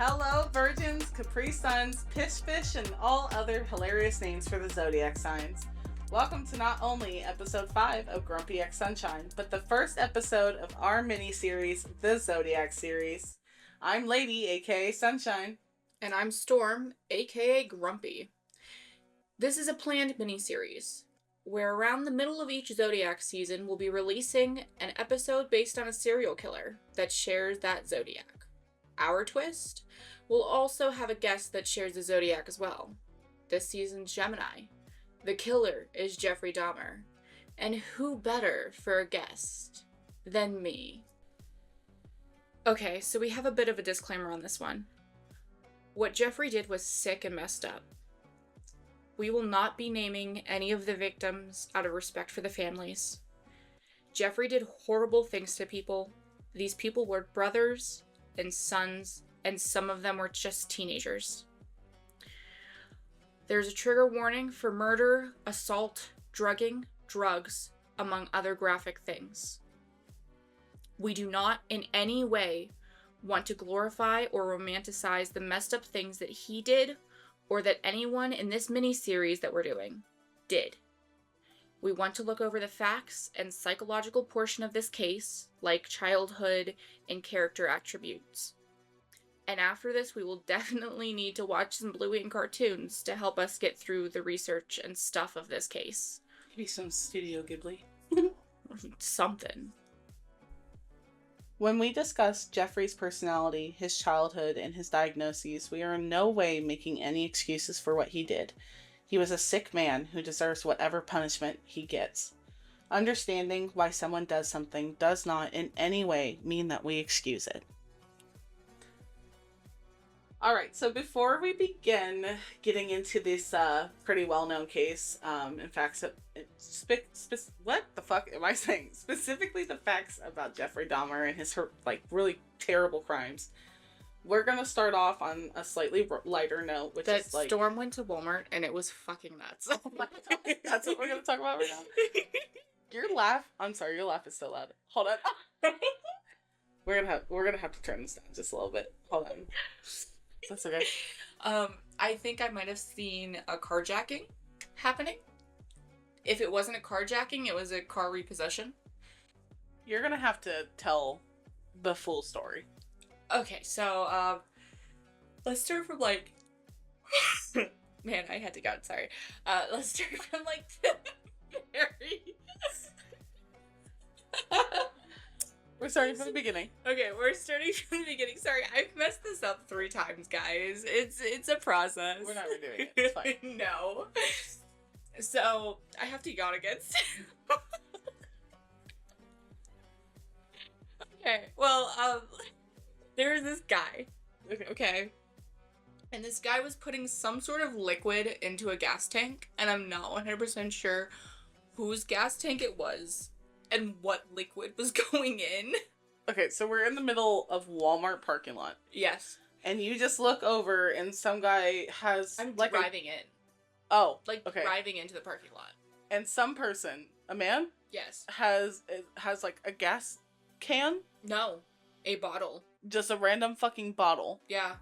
Hello, virgins, Capri Suns, Pish Fish, and all other hilarious names for the Zodiac signs. Welcome to not only episode 5 of Grumpy X Sunshine, but the first episode of our mini-series, the Zodiac series. I'm Lady, aka Sunshine. And I'm Storm, aka Grumpy. This is a planned mini-series, where around the middle of each Zodiac season we'll be releasing an episode based on a serial killer that shares that Zodiac. Our twist? We'll also have a guest that shares the Zodiac as well. This season's Gemini. The killer is Jeffrey Dahmer. And who better for a guest than me? Okay, so we have a bit of a disclaimer on this one. What Jeffrey did was sick and messed up. We will not be naming any of the victims out of respect for the families. Jeffrey did horrible things to people. These people were brothers and sons, and some of them were just teenagers. There's a trigger warning for murder, assault, drugging, drugs, among other graphic things. We do not in any way want to glorify or romanticize the messed up things that he did or that anyone in this mini-series that we're doing did. We want to look over the facts and psychological portion of this case, like childhood and character attributes. And after this, we will definitely need to watch some Bluey and cartoons to help us get through the research and stuff of this case. Maybe some Studio Ghibli. Something. When we discuss Jeffrey's personality, his childhood, and his diagnoses, we are in no way making any excuses for what he did. He was a sick man who deserves whatever punishment he gets. Understanding why someone does something does not in any way mean that we excuse it. Alright, so before we begin getting into this pretty well-known case, in fact, what the fuck am I saying? Specifically the facts about Jeffrey Dahmer and his really terrible crimes. We're gonna start off on a slightly lighter note, which is like... Storm went to Walmart and it was fucking nuts. That's what we're gonna talk about right now. Your laugh is so loud. Hold on. We're gonna have to turn this down just a little bit. Hold on. That's okay. I think I might have seen a carjacking happening. If it wasn't a carjacking, it was a car repossession. You're gonna have to tell the full story. Okay, so, let's start from, man, I had to go, sorry. Let's start from, the very... We're starting from the beginning. Okay, we're starting from the beginning. Sorry, I've messed this up 3 times, guys. It's a process. We're not redoing it. It's fine. No. So, I have to yawn again. Okay, well, there was this guy. Okay. And this guy was putting some sort of liquid into a gas tank, and I'm not 100% sure whose gas tank it was and what liquid was going in. Okay, so we're in the middle of Walmart parking lot. Yes. And you just look over and some guy has... I'm driving in. Oh, okay. Driving into the parking lot. And some person, a man? Yes. Has a gas can? No. A bottle. Just a random fucking bottle. Yeah.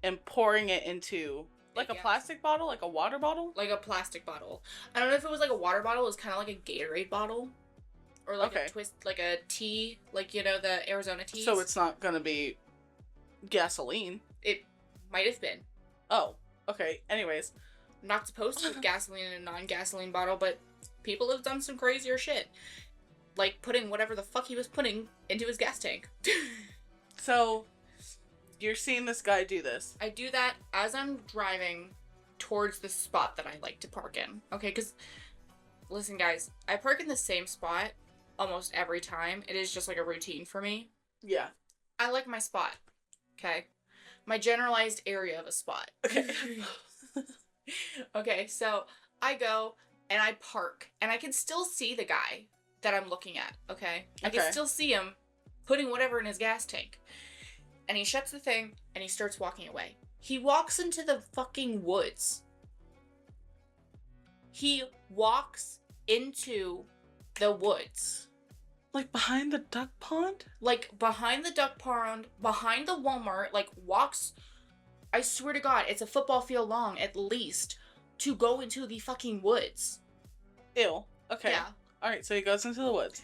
And pouring it into... a plastic bottle? Like a water bottle? Like a plastic bottle. I don't know if it was like a water bottle. It was kind of like a Gatorade bottle. Or like a twist, like a tea. Like, the Arizona teas. So it's not gonna be gasoline. It might have been. Oh, okay. Anyways. I'm not supposed to put gasoline in a non-gasoline bottle, but people have done some crazier shit. Like putting whatever the fuck he was putting into his gas tank. So... You're seeing this guy do this. I do that as I'm driving towards the spot that I like to park in. Okay, because, listen guys, I park in the same spot almost every time. It is just like a routine for me. Yeah. I like my spot. Okay? My generalized area of a spot. Okay. Okay, so I go and I park and I can still see the guy that I'm looking at. Okay? I can still see him putting whatever in his gas tank. And he shuts the thing, and he starts walking away. He walks into the fucking woods. He walks into the woods. Like behind the duck pond? Like behind the duck pond, behind the Walmart, like walks, I swear to God, it's a football field long at least, to go into the fucking woods. Ew. Okay. Yeah. Alright, so he goes into the woods.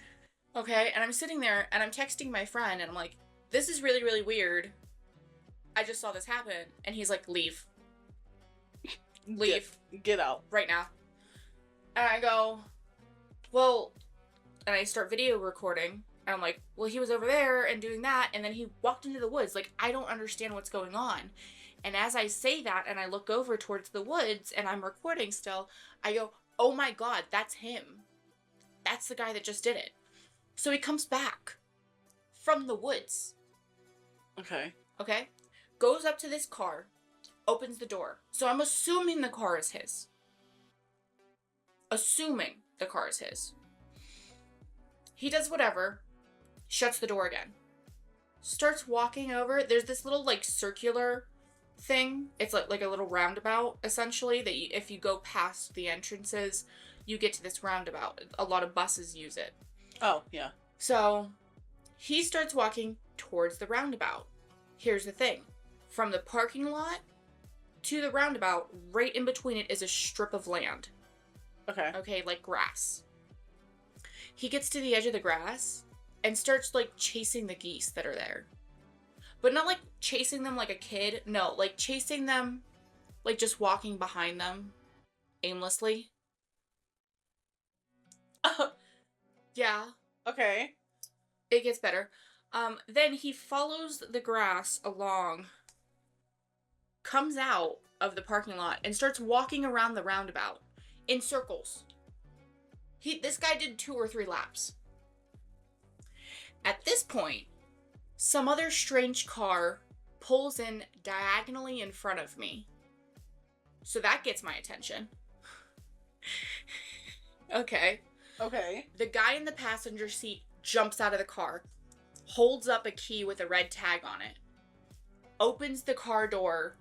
Okay, and I'm sitting there and I'm texting my friend and I'm like, this is really, really weird. I just saw this happen. And he's like, leave. Leave. Get out. Right now. And I go, well, and I start video recording. And I'm like, well, he was over there and doing that. And then he walked into the woods. Like, I don't understand what's going on. And as I say that and I look over towards the woods and I'm recording still, I go, oh my God, that's him. That's the guy that just did it. So he comes back from the woods. Okay. Okay? Goes up to this car, opens the door. So I'm assuming the car is his. Assuming the car is his. He does whatever, shuts the door again. Starts walking over. There's this little, like, circular thing. It's like a little roundabout, essentially, that you, if you go past the entrances, you get to this roundabout. A lot of buses use it. Oh, yeah. So, he starts walking towards the roundabout. Here's the thing. From the parking lot to the roundabout, right in between it is a strip of land. Okay. Okay, like grass. He gets to the edge of the grass and starts, like, chasing the geese that are there. But not, like, chasing them like a kid. No, like, chasing them, like, just walking behind them aimlessly. Yeah. Okay. It gets better. Then he follows the grass along, comes out of the parking lot, and starts walking around the roundabout in circles. This guy did 2 or 3 laps. At this point, some other strange car pulls in diagonally in front of me. So that gets my attention. Okay. Okay. The guy in the passenger seat jumps out of the car, holds up a key with a red tag on it, opens the car door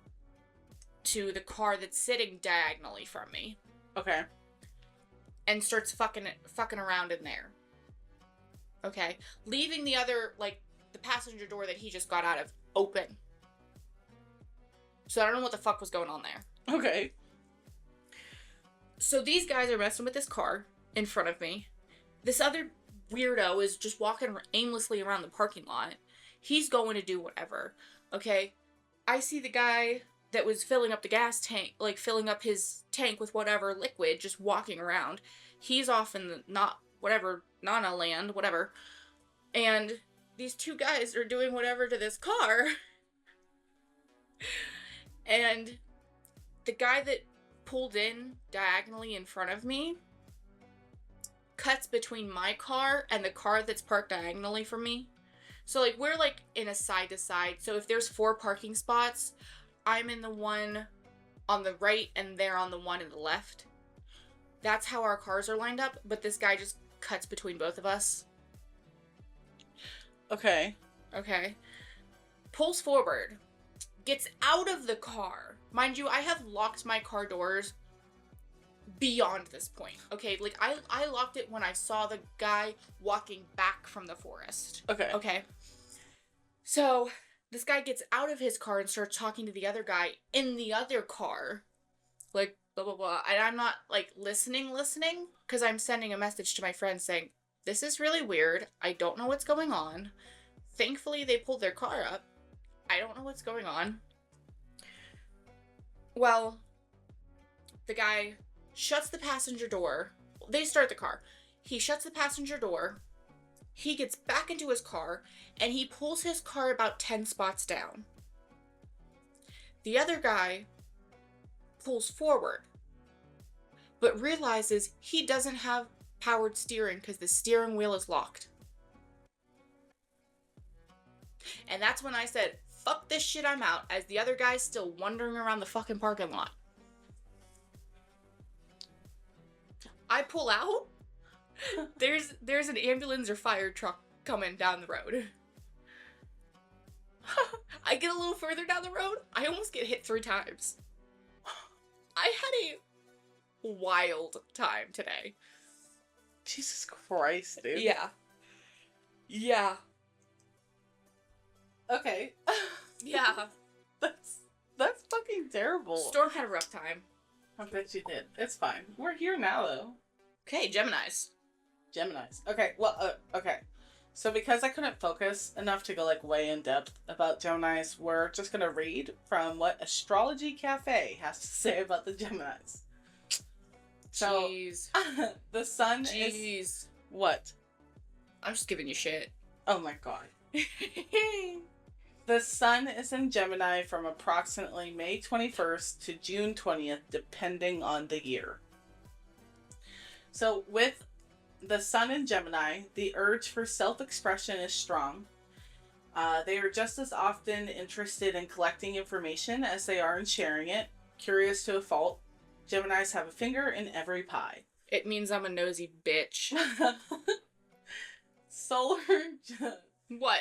to the car that's sitting diagonally from me. Okay. And starts fucking around in there. Okay? Leaving the other, like, the passenger door that he just got out of open. So I don't know what the fuck was going on there. Okay. So these guys are messing with this car in front of me. This other weirdo is just walking aimlessly around the parking lot. He's going to do whatever. Okay? I see the guy that was filling up the gas tank, like filling up his tank with whatever liquid, just walking around. He's off in the Nana land, whatever. And these 2 guys are doing whatever to this car. And the guy that pulled in diagonally in front of me cuts between my car and the car that's parked diagonally from me. So, like, we're, like, in a side-to-side. So if there's 4 parking spots, I'm in the one on the right and they're on the one in the left. That's how our cars are lined up, but this guy just cuts between both of us. Okay. Okay. Pulls forward. Gets out of the car. Mind you, I have locked my car doors beyond this point. Okay, like, I locked it when I saw the guy walking back from the forest. Okay. Okay. So, this guy gets out of his car and starts talking to the other guy in the other car. Like, blah, blah, blah. And I'm not, like, listening, because I'm sending a message to my friend saying, this is really weird. I don't know what's going on. Thankfully, they pulled their car up. I don't know what's going on. Well, the guy shuts the passenger door. They start the car. He shuts the passenger door. He gets back into his car, and he pulls his car about 10 spots down. The other guy pulls forward, but realizes he doesn't have powered steering because the steering wheel is locked. And that's when I said, fuck this shit, I'm out, as the other guy's still wandering around the fucking parking lot. I pull out. There's an ambulance or fire truck coming down the road. I get a little further down the road. I almost get hit 3 times. I had a wild time today. Jesus Christ, dude. Yeah. Yeah. Okay. Yeah. That's fucking terrible. Storm had a rough time. I bet you did. It's fine. We're here now, though. Okay, Geminis. Geminis. Okay, well, okay. So because I couldn't focus enough to go, like, way in depth about Geminis, we're just gonna read from what Astrology Cafe has to say about the Geminis. So, Jeez. the sun Jeez. is... What? I'm just giving you shit. Oh my god. The sun is in Gemini from approximately May 21st to June 20th, depending on the year. So, with the sun in Gemini, the urge for self-expression is strong. They are just as often interested in collecting information as they are in sharing it. Curious to a fault, Geminis have a finger in every pie. It means I'm a nosy bitch. Solar... What?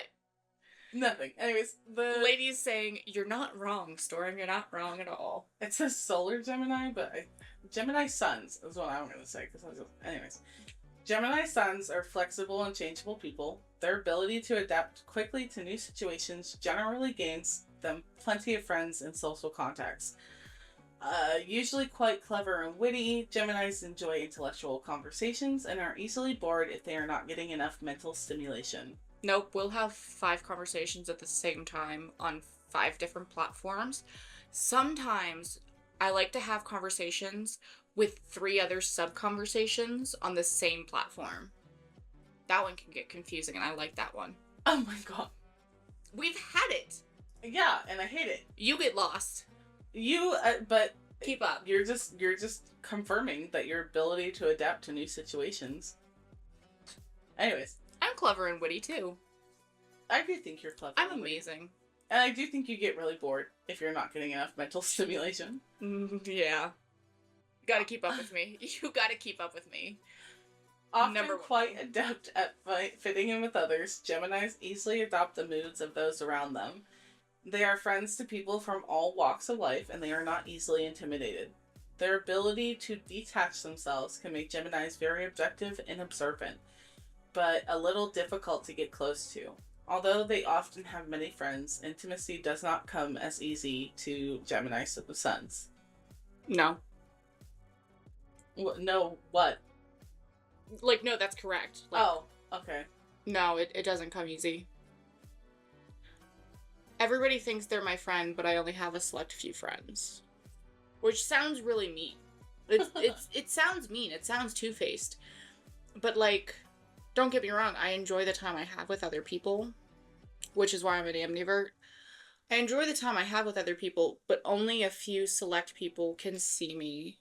Nothing. Anyways, the... Lady's saying, you're not wrong, Storm. You're not wrong at all. It says solar Gemini, but Gemini suns is what I'm going to say. Anyways, Gemini suns are flexible and changeable people. Their ability to adapt quickly to new situations generally gains them plenty of friends and social contacts. Usually quite clever and witty, Geminis enjoy intellectual conversations and are easily bored if they are not getting enough mental stimulation. Nope, we'll have 5 conversations at the same time on 5 different platforms. Sometimes I like to have conversations with 3 other sub-conversations on the same platform. That one can get confusing, and I like that one. Oh my god. We've had it! Yeah, and I hate it. You get lost. But... Keep up. You're just confirming that your ability to adapt to new situations. Anyways. I'm clever and witty, too. I do think you're clever. I'm amazing. And I do think you get really bored if you're not getting enough mental stimulation. Yeah. You gotta keep up with me. You gotta keep up with me. Often quite adept at fitting in with others, Geminis easily adopt the moods of those around them. They are friends to people from all walks of life, and they are not easily intimidated. Their ability to detach themselves can make Geminis very objective and observant, but a little difficult to get close to. Although they often have many friends, intimacy does not come as easy to Gemini suns. No. No, what? Like, no, that's correct. Like, oh, okay. No, it doesn't come easy. Everybody thinks they're my friend, but I only have a select few friends. Which sounds really mean. It sounds mean. It sounds two-faced. But, like, don't get me wrong, I enjoy the time I have with other people, which is why I'm an ambivert. I enjoy the time I have with other people, but only a few select people can see me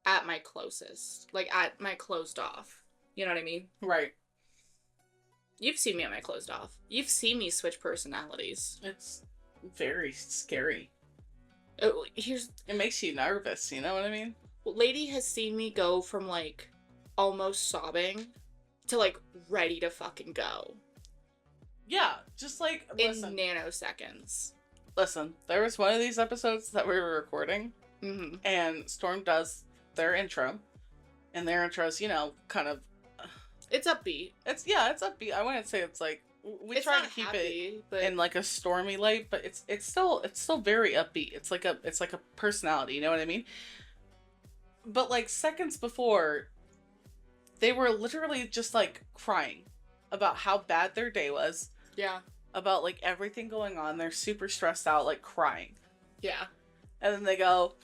at my closest. Like, at my closed off. You know what I mean? Right. You've seen me at my closed off. You've seen me switch personalities. It's very scary. It makes you nervous, you know what I mean? Lady has seen me go from, like, almost sobbing to, like, ready to fucking go. Yeah, just, like, listen. In nanoseconds. Listen, there was one of these episodes that we were recording, and Storm does their intro, and their intro's, you know, kind of... It's upbeat. It's upbeat. I wouldn't say it's, like... We try to keep it in, like, a stormy light, but it's still very upbeat. It's like a personality, you know what I mean? But, like, seconds before, they were literally just, like, crying about how bad their day was. Yeah. About, like, everything going on. They're super stressed out, like, crying. Yeah. And then they go...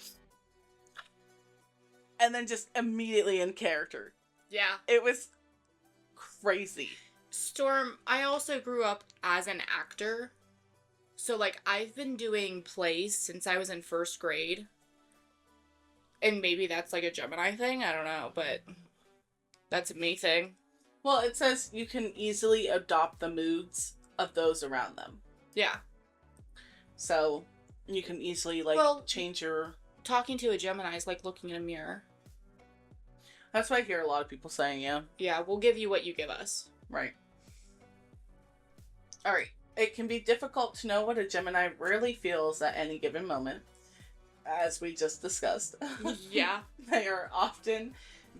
And then just immediately in character. Yeah. It was crazy. Storm, I also grew up as an actor. So, like, I've been doing plays since I was in first grade. And maybe that's, like, a Gemini thing. I don't know, but that's a me thing. Well, it says you can easily adopt the moods of those around them. Yeah. So, you can easily, like, change your... Talking to a Gemini is like looking in a mirror. That's what I hear a lot of people saying, yeah. Yeah, we'll give you what you give us. Right. Alright. It can be difficult to know what a Gemini really feels at any given moment, as we just discussed. Yeah. They are often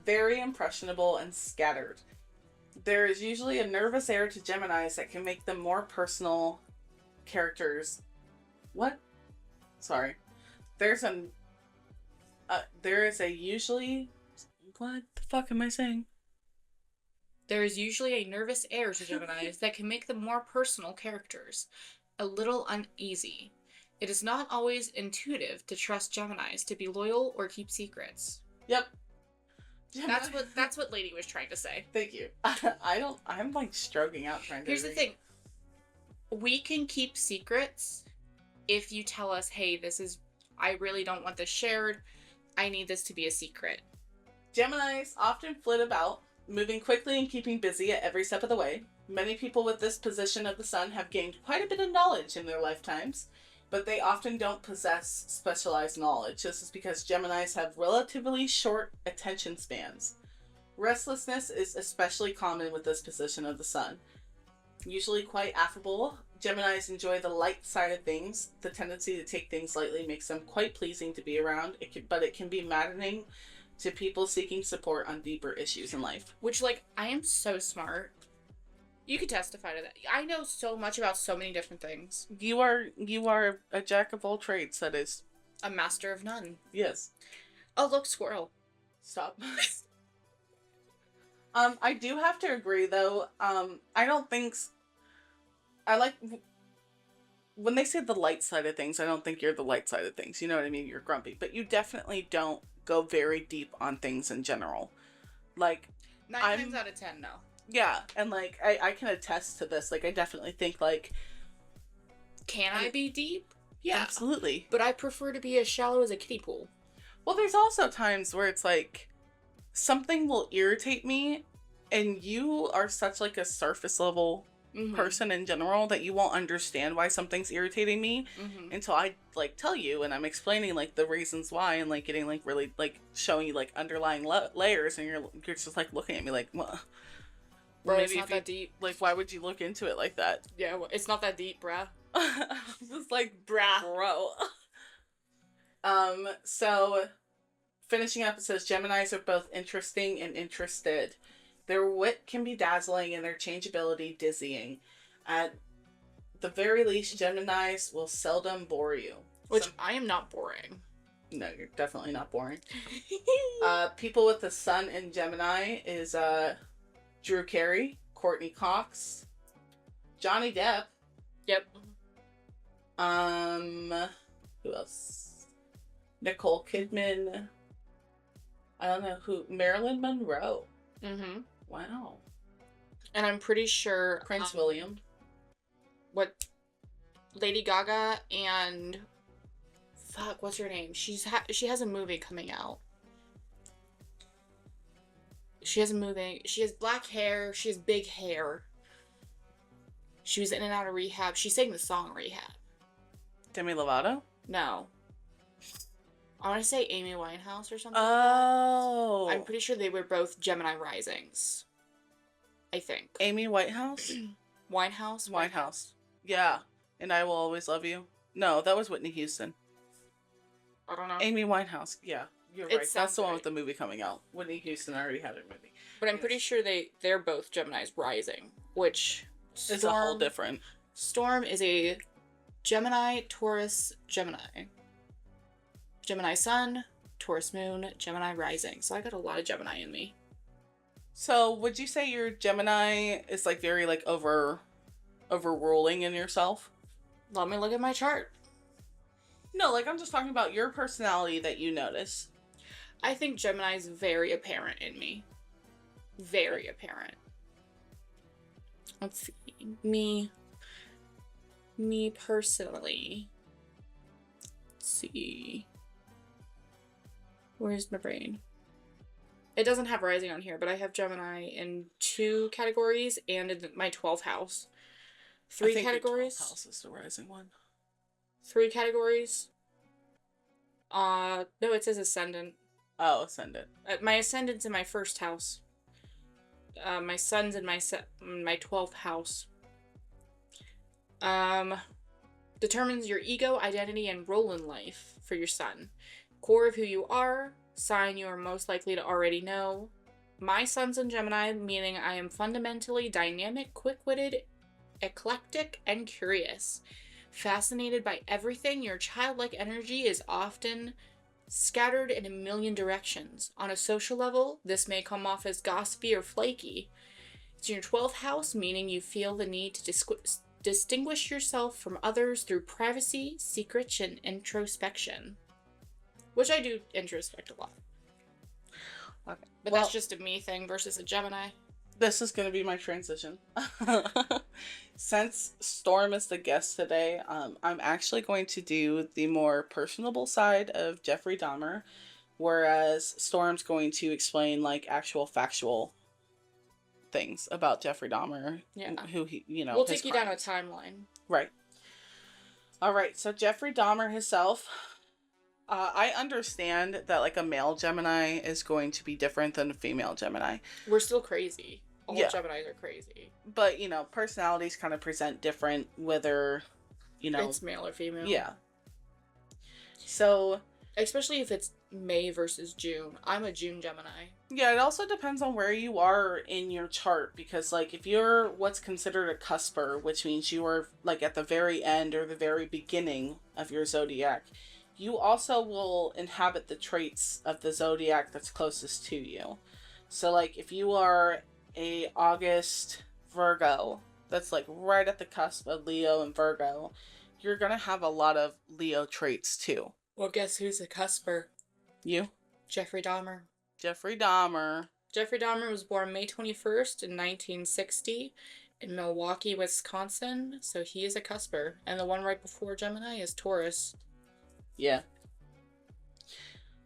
very impressionable and scattered. There is usually a nervous air to Geminis that can make them more personal characters. What? Sorry. There's an there is a usually what the fuck am I saying? There is usually a nervous air to Geminis that can make them more personal characters, a little uneasy. It is not always intuitive to trust Geminis to be loyal or keep secrets. Yep. That's what Lady was trying to say. Thank you. I'm like stroking out trying to Here's the thing. We can keep secrets if you tell us, hey, I really don't want this shared. I need this to be a secret. Geminis often flit about, moving quickly and keeping busy at every step of the way. Many people with this position of the sun have gained quite a bit of knowledge in their lifetimes, but they often don't possess specialized knowledge. This is because Geminis have relatively short attention spans. Restlessness is especially common with this position of the sun. Usually quite affable, Geminis enjoy the light side of things. The tendency to take things lightly makes them quite pleasing to be around, but it can be maddening to people seeking support on deeper issues in life. Which, like, I am so smart. You could testify to that. I know so much about so many different things. You are a jack of all trades, that is. A master of none. Yes. Oh, look, squirrel. Stop. I do have to agree, though. I don't think... I like... When they say the light side of things, I don't think you're the light side of things. You know what I mean? You're grumpy. But you definitely don't go very deep on things in general. Like... 9 times out of 10, no. Yeah, and, like, I can attest to this. Like, I definitely think, like... Can I be deep? Yeah. Absolutely. But I prefer to be as shallow as a kiddie pool. Well, there's also times where it's, like, something will irritate me, and you are such, like, a surface-level person in general that you won't understand why something's irritating me until I, like, tell you, and I'm explaining, like, the reasons why, and, like, getting, like, really, like, showing you, like, underlying layers, and you're just, like, looking at me like, what? Bro, maybe it's not that deep. Like, why would you look into it like that? Yeah, well, it's not that deep, bruh. Just like, bro. So, finishing up, it says, Geminis are both interesting and interested. Their wit can be dazzling and their changeability dizzying. At the very least, Geminis will seldom bore you. Which, I am not boring. No, you're definitely not boring. People with the sun in Gemini is, Drew Carey, Courtney Cox, Johnny Depp. Yep. Who else? Nicole Kidman. I don't know who. Marilyn Monroe. Mm-hmm. Wow. And I'm pretty sure Prince William. What? Lady Gaga and fuck, what's her name? She has a movie coming out. She has a movie. She has black hair. She has big hair. She was in and out of rehab. She sang the song Rehab. Demi Lovato? No. I want to say Amy Winehouse or something. Oh. I'm pretty sure they were both Gemini risings. I think. Amy Whitehouse? Winehouse? Yeah. And I Will Always Love You? No, that was Whitney Houston. I don't know. Amy Winehouse. Yeah. You're right. That's the one with the movie coming out. Whitney Houston already had a movie. But I'm pretty sure they're both Gemini's rising, which is a whole different. Storm is a Gemini, Taurus, Gemini. Gemini Sun, Taurus Moon, Gemini rising. So I got a lot of Gemini in me. So would you say your Gemini is like very like overruling in yourself? Let me look at my chart. No, like I'm just talking about your personality that you notice. I think Gemini is very apparent in me. Very apparent. Let's see. Me personally. Let's see. Where's my brain? It doesn't have rising on here, but I have Gemini in 2 categories and in my 12th house. 3 categories. Your 12th house is the rising one. 3 categories. No, it says ascendant. Oh, ascendant. My ascendant's in my 1st house. My sun's in my 12th house. Determines your ego, identity, and role in life for your sun. Core of who you are, sign you are most likely to already know, My sun's in Gemini, meaning I am fundamentally dynamic, quick-witted, eclectic, and curious. Fascinated by everything, your childlike energy is often scattered in a million directions. On a social level, this may come off as gossipy or flaky. It's in your 12th house, meaning you feel the need to distinguish yourself from others through privacy, secrets, and introspection. Which I do introspect a lot. Okay. But that's just a me thing versus a Gemini. This is going to be my transition. Since Storm is the guest today, I'm actually going to do the more personable side of Jeffrey Dahmer, whereas Storm's going to explain, like, actual factual things about Jeffrey Dahmer. Yeah. Who he, We'll take you down a timeline. Right. All right, so Jeffrey Dahmer himself... I understand that, like, a male Gemini is going to be different than a female Gemini. We're still crazy. All Geminis are crazy. But, personalities kind of present different, whether, it's male or female. Yeah. So... especially if it's May versus June. I'm a June Gemini. Yeah, it also depends on where you are in your chart, because, like, if you're what's considered a cusper, which means you are, like, at the very end or the very beginning of your zodiac... you also will inhabit the traits of the zodiac that's closest to you. So, like, if you are a August Virgo, that's, like, right at the cusp of Leo and Virgo, you're gonna have a lot of Leo traits, too. Well, guess who's a cusper? You? Jeffrey Dahmer. Jeffrey Dahmer. Jeffrey Dahmer was born May 21st in 1960 in Milwaukee, Wisconsin, so he is a cusper. And the one right before Gemini is Taurus. Yeah.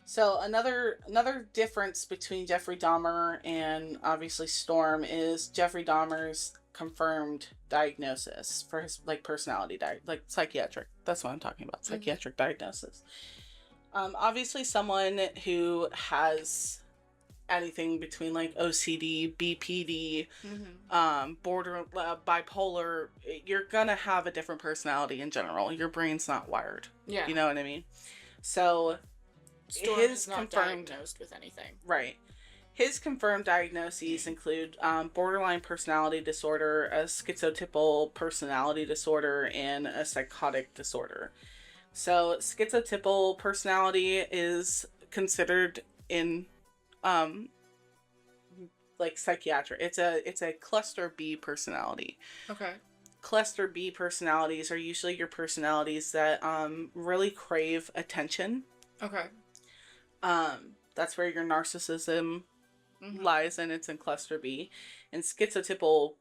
So another difference between Jeffrey Dahmer and obviously Storm is Jeffrey Dahmer's confirmed diagnosis for his, like, personality like psychiatric. That's what I'm talking about. Psychiatric diagnosis. Obviously someone who has anything between, like, OCD, BPD, border bipolar, you're gonna have a different personality in general. Your brain's not wired. Yeah. You know what I mean? So Storm is not diagnosed with anything. Right. His confirmed diagnoses include borderline personality disorder, a schizotypal personality disorder, and a psychotic disorder. So schizotypal personality is considered in like psychiatric. It's a cluster B personality. Okay. Cluster B personalities are usually your personalities that really crave attention. Okay. That's where your narcissism lies, and it's in cluster B. And schizotypal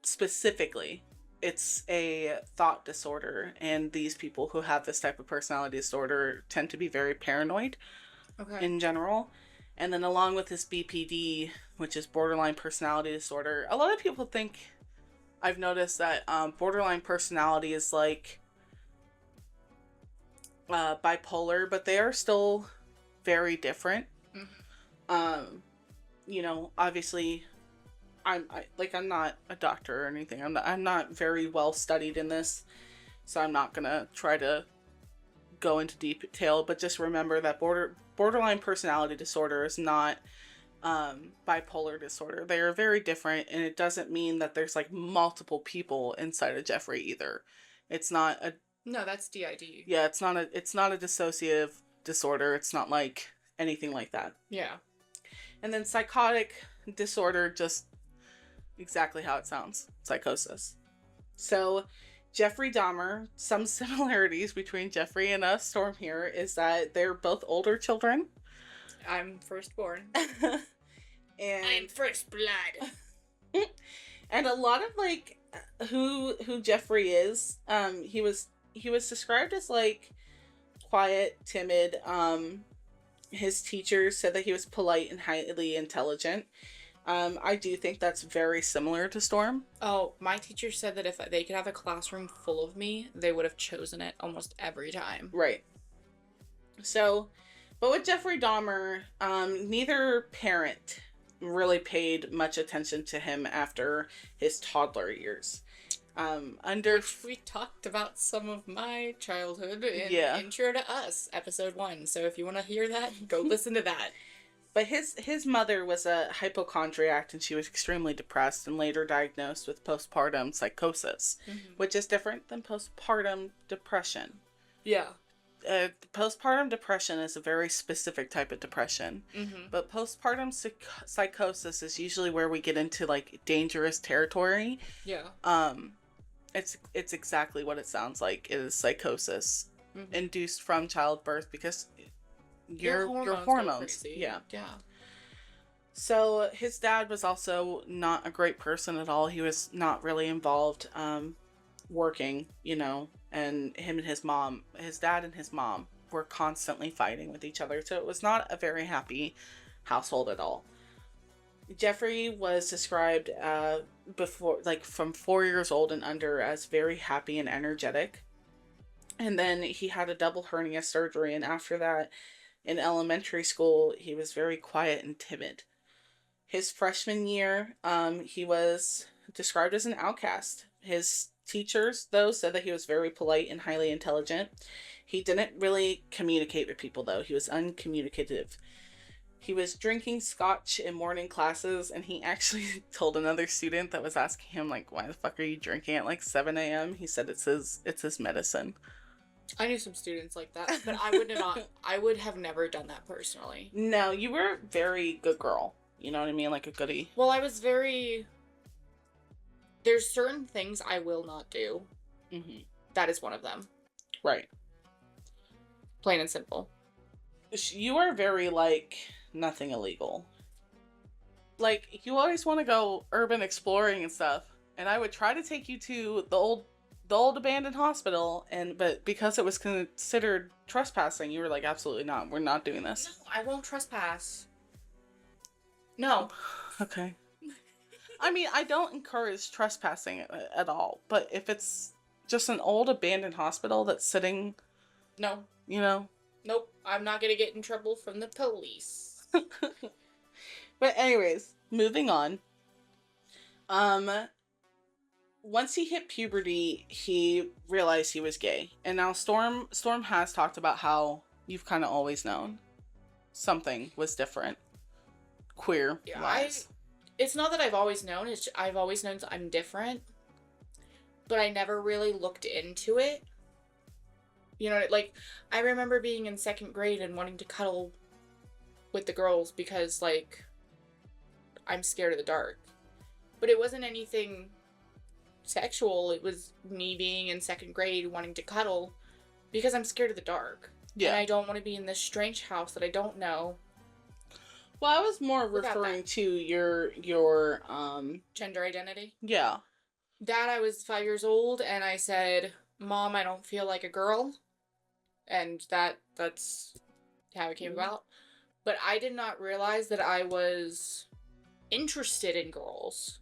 specifically, it's a thought disorder, and these people who have this type of personality disorder tend to be very paranoid in general. And then along with this BPD, which is borderline personality disorder, a lot of people think, I've noticed that borderline personality is like bipolar, but they are still very different. Obviously I'm not a doctor or anything. I'm not very well studied in this, so I'm not gonna try to go into detail, but just remember that borderline personality disorder is not bipolar disorder. They are very different, and it doesn't mean that there's like multiple people inside of Jeffrey either. It's not a... No, that's DID. Yeah, it's not a dissociative disorder. It's not like anything like that. Yeah. And then psychotic disorder, just exactly how it sounds. Psychosis. So Jeffrey Dahmer, some similarities between Jeffrey and Storm here is that they're both older children. I'm firstborn. And I'm first blood. And a lot of like who Jeffrey is, he was described as like quiet, timid. His teachers said that he was polite and highly intelligent. I do think that's very similar to Storm. Oh, my teacher said that if they could have a classroom full of me, they would have chosen it almost every time. Right. So, but with Jeffrey Dahmer, neither parent really paid much attention to him after his toddler years. Which we talked about some of my childhood in Intro to Us, episode 1. So if you want to hear that, go listen to that. But his mother was a hypochondriac, and she was extremely depressed and later diagnosed with postpartum psychosis, which is different than postpartum depression. Yeah. Postpartum depression is a very specific type of depression, but postpartum psychosis is usually where we get into like dangerous territory. Yeah. It's exactly what it sounds like. It is psychosis induced from childbirth because your hormones. Yeah. So his dad was also not a great person at all. He was not really involved working, you know, and him and his dad and his mom were constantly fighting with each other. So it was not a very happy household at all. Jeffrey was described before, like from 4 years old and under, as very happy and energetic. And then he had a double hernia surgery, and after that, in elementary school, he was very quiet and timid. His freshman year, he was described as an outcast. His teachers, though, said that he was very polite and highly intelligent. He didn't really communicate with people, though. He was uncommunicative. He was drinking scotch in morning classes, and he actually told another student that was asking him, like, why the fuck are you drinking at, like, 7 a.m.? He said it's his medicine. I knew some students like that, but I would have never done that personally. No, you were a very good girl. You know what I mean? Like a goodie. Well, there's certain things I will not do. That is one of them. Right. Plain and simple. You are very, like, nothing illegal. Like, you always want to go urban exploring and stuff, and I would try to take you to the old abandoned hospital, but because it was considered trespassing, you were like, absolutely not. We're not doing this. No, I won't trespass. No. Okay. I mean, I don't encourage trespassing at all, but if it's just an old abandoned hospital that's sitting... No. You know? Nope. I'm not gonna get in trouble from the police. But anyways, moving on. Once he hit puberty, he realized he was gay. And now Storm has talked about how you've kind of always known something was different. Queer wise. It's not that I've always known, I've always known I'm different. But I never really looked into it. You know, like, I remember being in 2nd grade and wanting to cuddle with the girls because, like, I'm scared of the dark. But it wasn't anything sexual. It was me being in 2nd grade wanting to cuddle because I'm scared of the dark. Yeah. And I don't want to be in this strange house that I don't know. Well, I was more referring to your gender identity. Yeah. Dad, I was 5 years old and I said, Mom, I don't feel like a girl. And that's how it came about. But I did not realize that I was interested in girls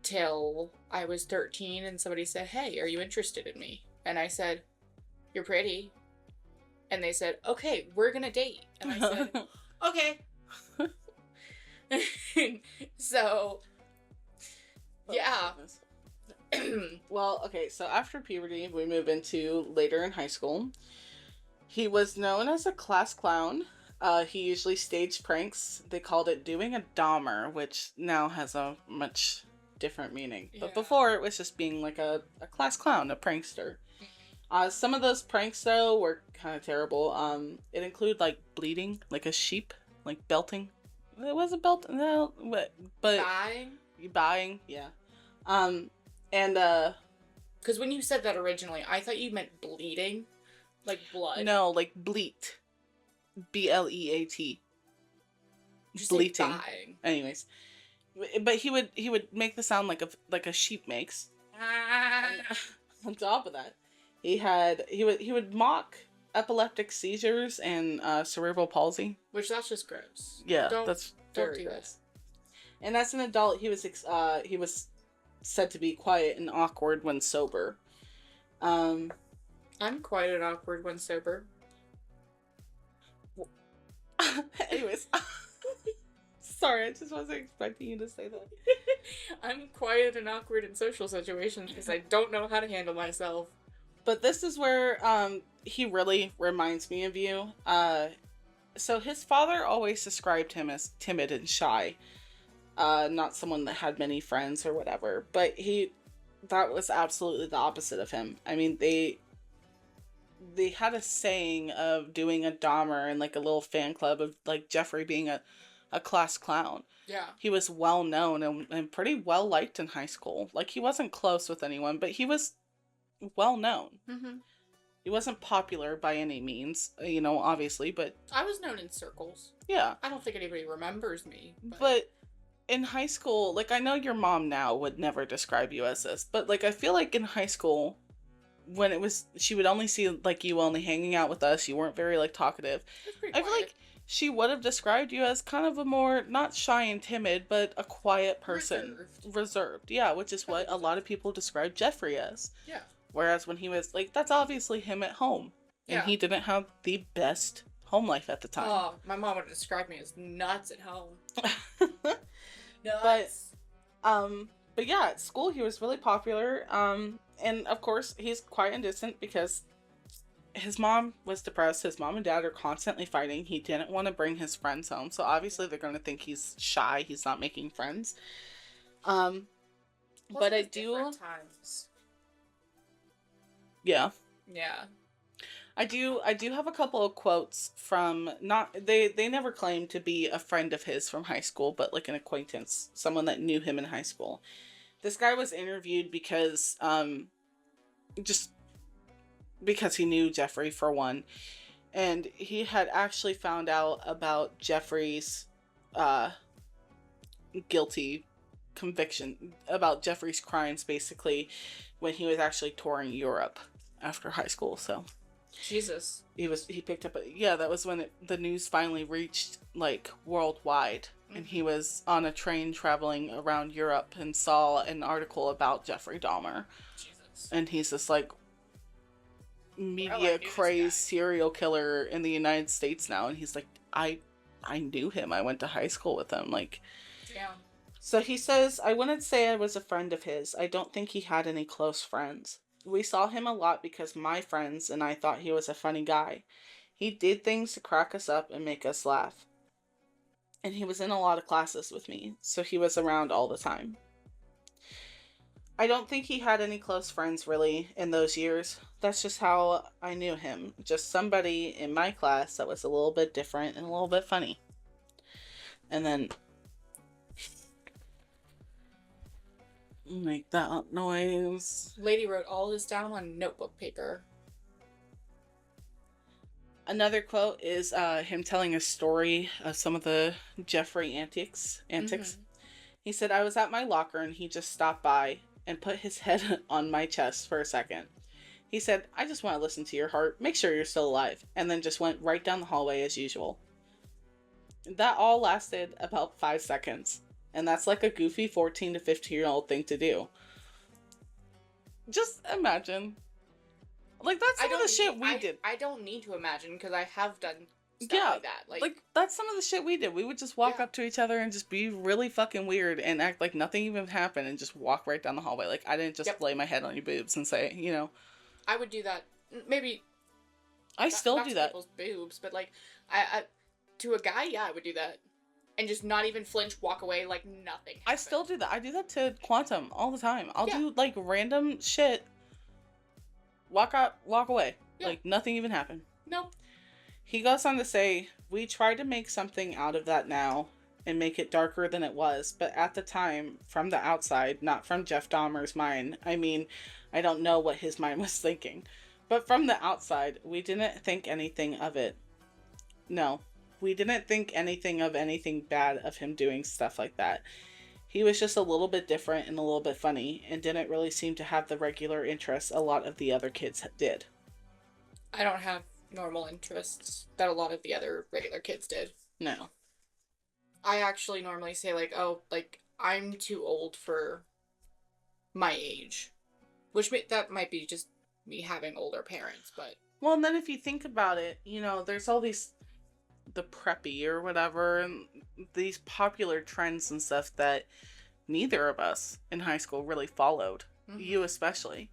till I was 13 and somebody said, hey, are you interested in me? And I said, you're pretty. And they said, okay, we're gonna date. And I said, okay. So, yeah. Well, okay, so after puberty, we move into later in high school. He was known as a class clown. He usually staged pranks. They called it doing a Dahmer, which now has a much different meaning. Yeah. But before, it was just being like a class clown, a prankster. Some of those pranks, though, were kind of terrible. It included, like, bleeding, like a sheep, like belting. It wasn't belting, no, but... Buying, yeah. And, because when you said that originally, I thought you meant bleeding. Like blood. No, like bleat. B-L-E-A-T. Bleating. Dying. Anyways. But he would make the sound like a sheep makes. On top of that, he would mock epileptic seizures and cerebral palsy. Which that's just gross. Yeah, that's very gross. And as an adult, he was said to be quiet and awkward when sober. I'm quiet and awkward when sober. Anyways. Sorry, I just wasn't expecting you to say that. I'm quiet and awkward in social situations because I don't know how to handle myself. But this is where he really reminds me of you. So his father always described him as timid and shy, not someone that had many friends or whatever. But that was absolutely the opposite of him. I mean, they had a saying of doing a Dahmer and like a little fan club of like Jeffrey being a class clown. Yeah. He was well known and pretty well liked in high school. Like, he wasn't close with anyone, but he was well known. Mm-hmm. He wasn't popular by any means, obviously, but I was known in circles. yeah. I don't think anybody remembers me. But in high school, like, I know your mom now would never describe you as this, but like, I feel like in high school, when she would only see like you only hanging out with us, you weren't very like talkative. I feel like she would have described you as kind of a more, not shy and timid, but a quiet person. Reserved. Yeah, which is what a lot of people describe Jeffrey as. Yeah. Whereas when he was, like, that's obviously him at home. And he didn't have the best home life at the time. Oh, my mom would describe me as nuts at home. Nuts. But yeah, at school he was really popular. And of course he's quiet and distant because his mom was depressed. His mom and dad are constantly fighting. He didn't want to bring his friends home, so obviously they're going to think he's shy. He's not making friends. But I do. Times. Yeah. Yeah. I do have a couple of quotes from they never claimed to be a friend of his from high school, but like an acquaintance, someone that knew him in high school. This guy was interviewed because just because he knew Jeffrey, for one, and he had actually found out about Jeffrey's guilty conviction, about Jeffrey's crimes, basically, when he was actually touring Europe after high school. So Jesus, he picked up that was when the news finally reached like worldwide. Mm-hmm. And he was on a train traveling around Europe and saw an article about Jeffrey Dahmer. Jesus. And he's this like media crazed serial killer in the United States now, and he's like, I knew him. I went to high school with him. Like, yeah. So he says, I wouldn't say I was a friend of his. I don't think he had any close friends. We saw him a lot because my friends and I thought he was a funny guy. He did things to crack us up and make us laugh. And he was in a lot of classes with me, so he was around all the time. I don't think he had any close friends, really, in those years. That's just how I knew him. Just somebody in my class that was a little bit different and a little bit funny. And then make that noise. Lady wrote all this down on notebook paper. Another quote is him telling a story of some of the Jeffrey antics. Mm-hmm. He said, I was at my locker and he just stopped by and put his head on my chest for a second. He said, I just want to listen to your heart, make sure you're still alive, and then just went right down the hallway as usual. That all lasted about 5 seconds, and that's like a goofy 14 to 15-year-old thing to do. Just imagine. Like, that's some of the shit we did. I don't need to imagine, because I have done stuff like that. Like, that's some of the shit we did. We would just walk up to each other and just be really fucking weird and act like nothing even happened and just walk right down the hallway. Like, I didn't just lay my head on your boobs and say, I would do that. Maybe. I still do that. People's boobs, but like, I to a guy, I would do that. And just not even flinch, walk away like nothing happened. I still do that. I do that to Quantum all the time. I'll do like random shit. Walk up, walk away. Yeah. Like nothing even happened. Nope. He goes on to say, we try to make something out of that now and make it darker than it was, but at the time, from the outside, not from Jeff Dahmer's mind, I mean, I don't know what his mind was thinking, but from the outside, we didn't think anything of it. No, we didn't think anything of anything bad of him doing stuff like that. He was just a little bit different and a little bit funny, and didn't really seem to have the regular interests a lot of the other kids did. I don't have normal interests that a lot of the other regular kids did. No. I actually normally say, like, oh, like, I'm too old for my age. Which, that might be just me having older parents, but... Well, and then if you think about it, there's all these... the preppy or whatever, and these popular trends and stuff that neither of us in high school really followed. Mm-hmm. You especially.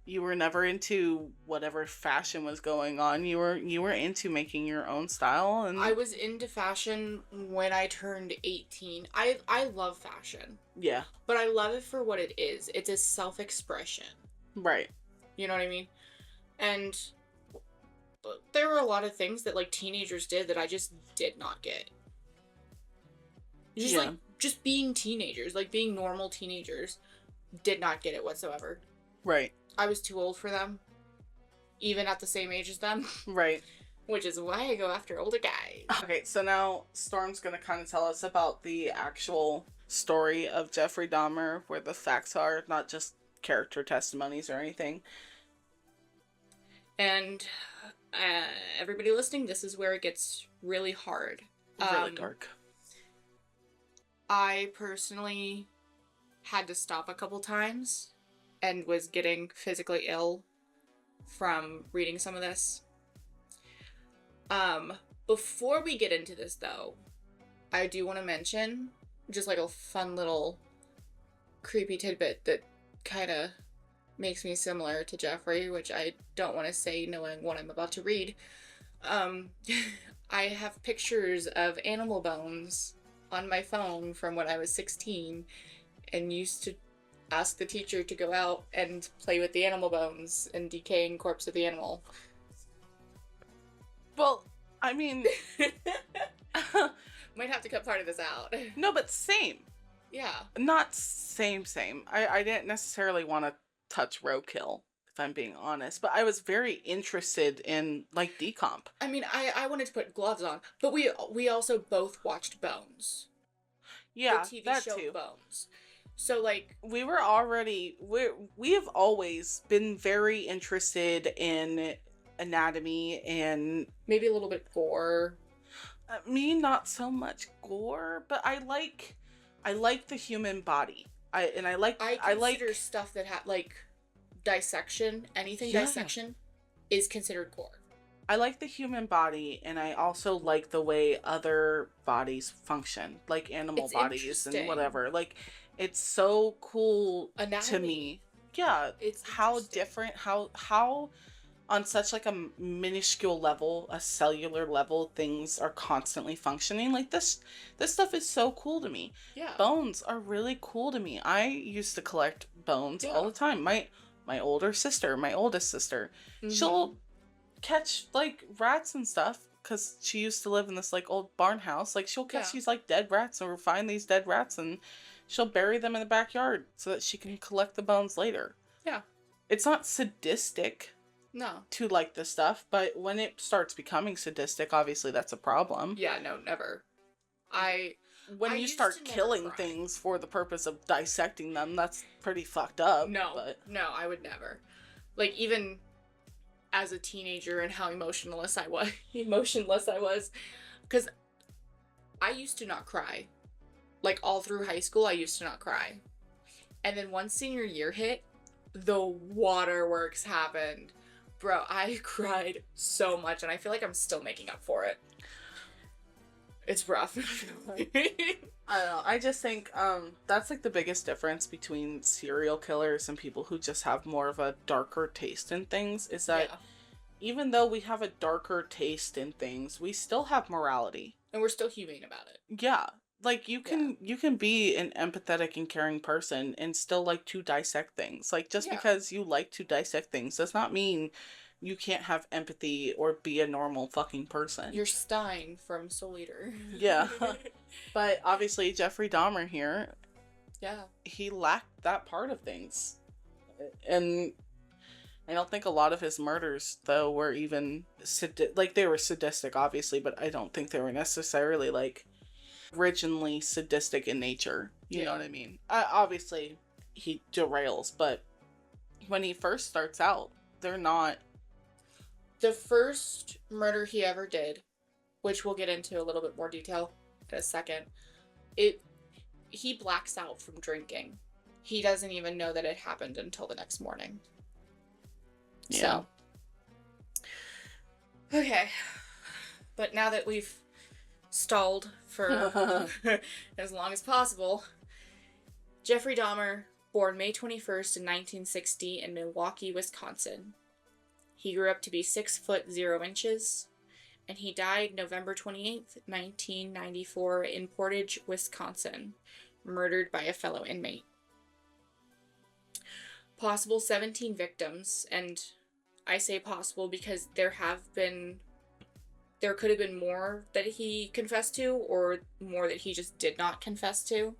You were never into whatever fashion was going on. You were into making your own style, and I was into fashion when I turned 18. I love fashion, yeah, but I love it for what it is. It's a self-expression. right. You know what I mean? And there were a lot of things that like teenagers did that I just did not get. Just Yeah. like just being teenagers, like being normal teenagers, did not get it whatsoever. Right. I was too old for them, even at the same age as them, Right. which is why I go after older guys. Okay, so now Storm's gonna kind of tell us about the actual story of Jeffrey Dahmer, where the facts are, not just character testimonies or anything. And everybody listening, this is where it gets really hard. Really dark. I personally had to stop a couple times and was getting physically ill from reading some of this. Before we get into this though, I do want to mention just like a fun little creepy tidbit that kind of makes me similar to Jeffrey, which I don't want to say knowing what I'm about to read. I have pictures of animal bones on my phone from when I was 16 and used to ask the teacher to go out and play with the animal bones and decaying corpse of the animal. Well, I mean, Might have to cut part of this out. no, but same. Yeah. Not same. I didn't necessarily want to touch roadkill, if I'm being honest, but I was very interested in like decomp. I mean, I wanted to put gloves on, but we also both watched Bones. Yeah, The TV that show too. Bones. So like We have always been very interested in anatomy and maybe a little bit gore. me not so much gore, but I like the human body. I like Stuff that had like dissection, anything Yeah. dissection is considered gore. I like the human body, and I also like the way other bodies function, like animal It's bodies interesting. and whatever. Like, it's so cool to Anatomy. me. Yeah, It's how interesting. different, how on such like a minuscule level, a cellular level, things are constantly functioning. Like this stuff is so cool to me. Yeah. Bones are really cool to me. I used to collect bones Yeah. all the time. My older sister, my oldest sister, Mhm. she'll catch like rats and stuff because she used to live in this like old barn house. Like she'll catch Yeah. these like dead rats or find these dead rats and she'll bury them in the backyard so that she can collect the bones later. Yeah. It's not sadistic No. to like this stuff, but when it starts becoming sadistic, obviously that's a problem. Yeah, no, never. When I you used start to never killing cry. things for the purpose of dissecting them, that's pretty fucked up. No, But no, I would never. Like, even as a teenager and how emotionless I was, because I used to not cry. Like, all through high school, I used to not cry. And then once senior year hit, the waterworks happened. Bro, I cried so much, and I feel like I'm still making up for it. It's rough. I don't know. I just think that's like the biggest difference between serial killers and people who just have more of a darker taste in things is that Yeah. even though we have a darker taste in things, we still have morality. And we're still humane about it. Yeah. Like you can be an empathetic and caring person and still like to dissect things. Like just Yeah. because you like to dissect things does not mean you can't have empathy or be a normal fucking person. You're Stein from Soul Eater. Yeah. But obviously Jeffrey Dahmer here, Yeah. he lacked that part of things. And I don't think a lot of his murders though were even like they were sadistic obviously, but I don't think they were necessarily like originally sadistic in nature. You know what I mean? Obviously he derails, but when he first starts out, they're not. The first murder he ever did, which we'll get into a little bit more detail in a second, he blacks out from drinking. He doesn't even know that it happened until the next morning. Yeah. So. Okay. But now that we've stalled for as long as possible, Jeffrey Dahmer Born May 21st in 1960 in Milwaukee, Wisconsin. He grew up to be 6 foot 0 inches, and he died November 28th, 1994 in Portage, Wisconsin, murdered by a fellow inmate. Possible 17 victims, and I say possible because there could have been more that he confessed to, or more that he just did not confess to.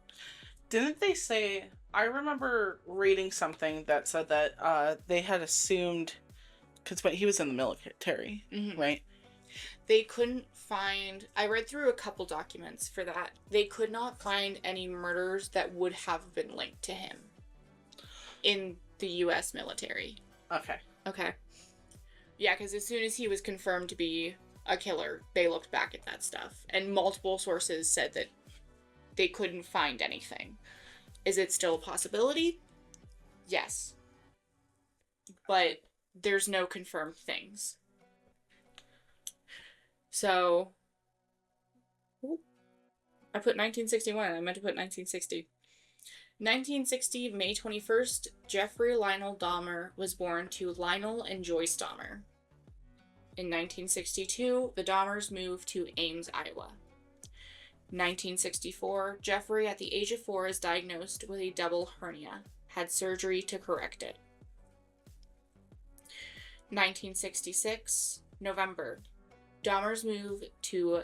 Didn't they say, I remember reading something that said that they had assumed, because he was in the military, right? They couldn't find, I read through a couple documents for that. They could not find any murders that would have been linked to him in the U.S. military. Okay. Yeah, because as soon as he was confirmed to be a killer, they looked back at that stuff. And multiple sources said that they couldn't find anything. Is it still a possibility? Yes. But there's no confirmed things. So, I put 1961. I meant to put 1960. 1960, May 21st, Jeffrey Lionel Dahmer was born to Lionel and Joyce Dahmer. In 1962, the Dahmers moved to Ames, Iowa. 1964, Jeffrey, at the age of 4, is diagnosed with a double hernia, had surgery to correct it. 1966, November, Dahmers moved to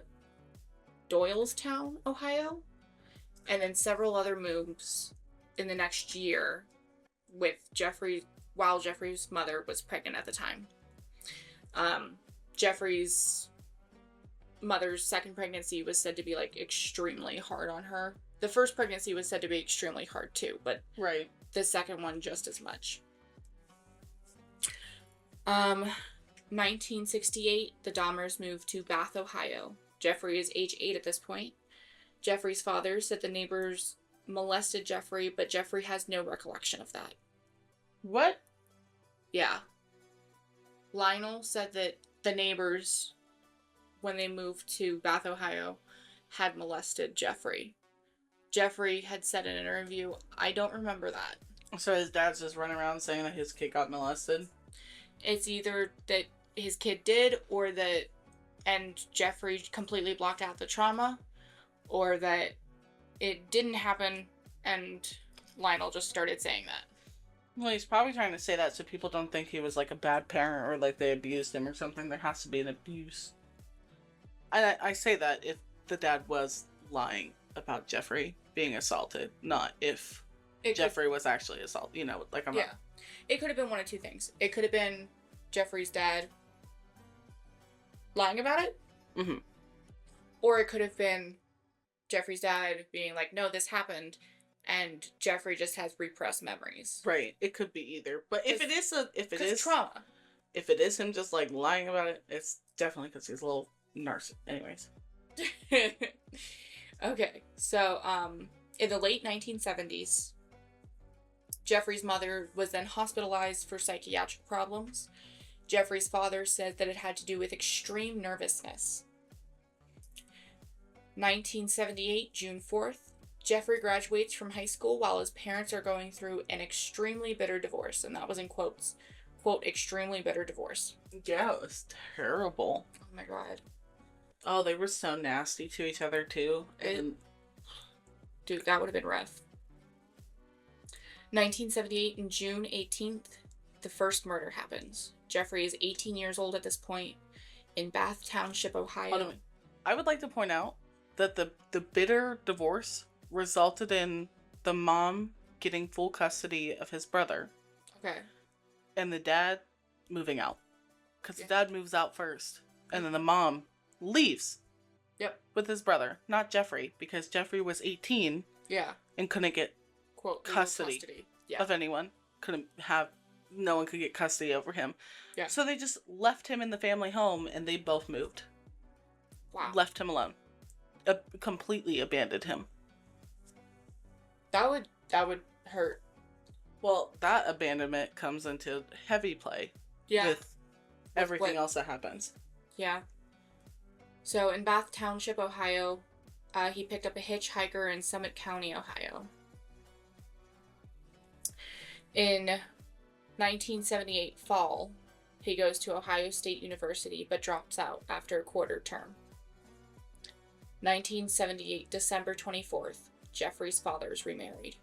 Doylestown, Ohio, and then several other moves in the next year with Jeffrey, while Jeffrey's mother was pregnant at the time. Jeffrey's mother's second pregnancy was said to be, like, extremely hard on her. The first pregnancy was said to be extremely hard, too, but right. The second one just as much. 1968, the Dahmers moved to Bath, Ohio. Jeffrey is age 8 at this point. Jeffrey's father said the neighbors molested Jeffrey, but Jeffrey has no recollection of that. What? Yeah. Lionel said that the neighbors, when they moved to Bath, Ohio, had molested Jeffrey. Jeffrey had said in an interview, I don't remember that. So his dad's just running around saying that his kid got molested? It's either that his kid did, or that, and Jeffrey completely blocked out the trauma, or that it didn't happen, and Lionel just started saying that. Well, he's probably trying to say that so people don't think he was, like, a bad parent, or, like, they abused him or something. There has to be an abuse. And I say that if the dad was lying about Jeffrey being assaulted, not if Jeffrey was actually assaulted. You know, like, I'm not... It could have been one of two things. It could have been Jeffrey's dad lying about it. Mm-hmm. Or it could have been Jeffrey's dad being like, no, this happened, and Jeffrey just has repressed memories. Right. It could be either. But if it is trauma. If it is him just, like, lying about it, it's definitely because he's a little narcissist. Anyways. Okay. So, in the late 1970s, Jeffrey's mother was then hospitalized for psychiatric problems. Jeffrey's father said that it had to do with extreme nervousness. 1978, June 4th, Jeffrey graduates from high school while his parents are going through an extremely bitter divorce, and that was in quotes. Quote, extremely bitter divorce. Yeah, it was terrible. Oh my god. Oh, they were so nasty to each other, too. Dude, that would have been rough. 1978, in June 18th, the first murder happens. Jeffrey is 18 years old at this point in Bath Township, Ohio. I would like to point out that the bitter divorce resulted in the mom getting full custody of his brother. Okay. And the dad moving out. Because the dad moves out first. And then the mom leaves. Yep. With his brother. Not Jeffrey. Because Jeffrey was 18. Yeah. And couldn't get quote custody of anyone. No one could get custody over him. Yeah. So they just left him in the family home and they both moved. Wow. Left him alone. Completely abandoned him. That would hurt. Well, that abandonment comes into heavy play. Yeah. With everything else that happens. Yeah. So in Bath Township, Ohio, he picked up a hitchhiker in Summit County, Ohio. In 1978 fall, he goes to Ohio State University but drops out after a quarter term. 1978 December 24th, Jeffrey's fathers remarried.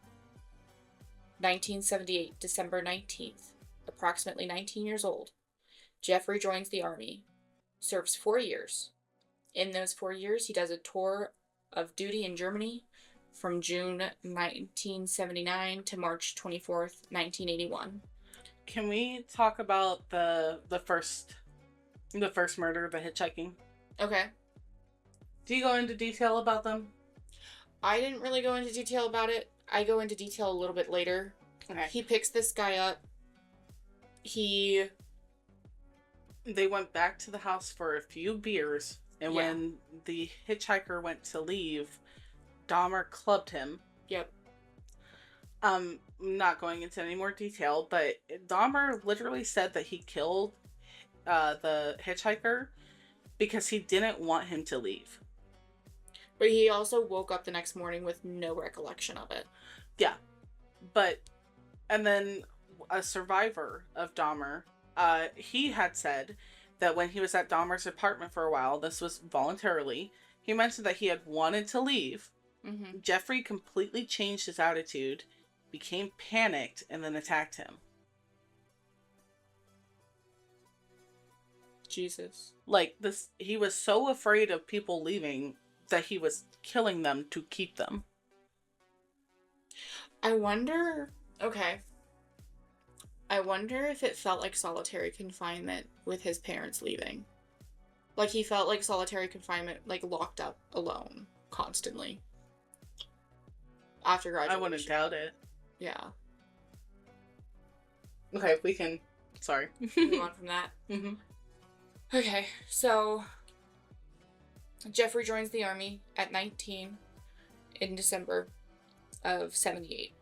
1978 December 19th, approximately 19 years old, Jeffrey joins the Army, serves 4 years. In those 4 years, he does a tour of duty in Germany from June 1979 to March 24th, 1981. Can we talk about the first murder, the hitchhiking? Okay. Do you go into detail about them? I didn't really go into detail about it. I go into detail a little bit later. Okay. He picks this guy up. They went back to the house for a few beers, and when the hitchhiker went to leave, Dahmer clubbed him. Yep. I'm not going into any more detail, but Dahmer literally said that he killed the hitchhiker because he didn't want him to leave. But he also woke up the next morning with no recollection of it. Yeah. And then a survivor of Dahmer, he had said that when he was at Dahmer's apartment for a while, this was voluntarily, he mentioned that he had wanted to leave. Mm-hmm. Jeffrey completely changed his attitude, became panicked, and then attacked him. Jesus. He was so afraid of people leaving that he was killing them to keep them. I wonder if it felt like solitary confinement with his parents leaving. Like he felt like solitary confinement, like locked up alone constantly. After graduation. I wouldn't doubt it. Yeah. Okay, we can... Sorry. Move on from that. Mm-hmm. Okay, so Jeffrey joins the Army at 19 in December of 78.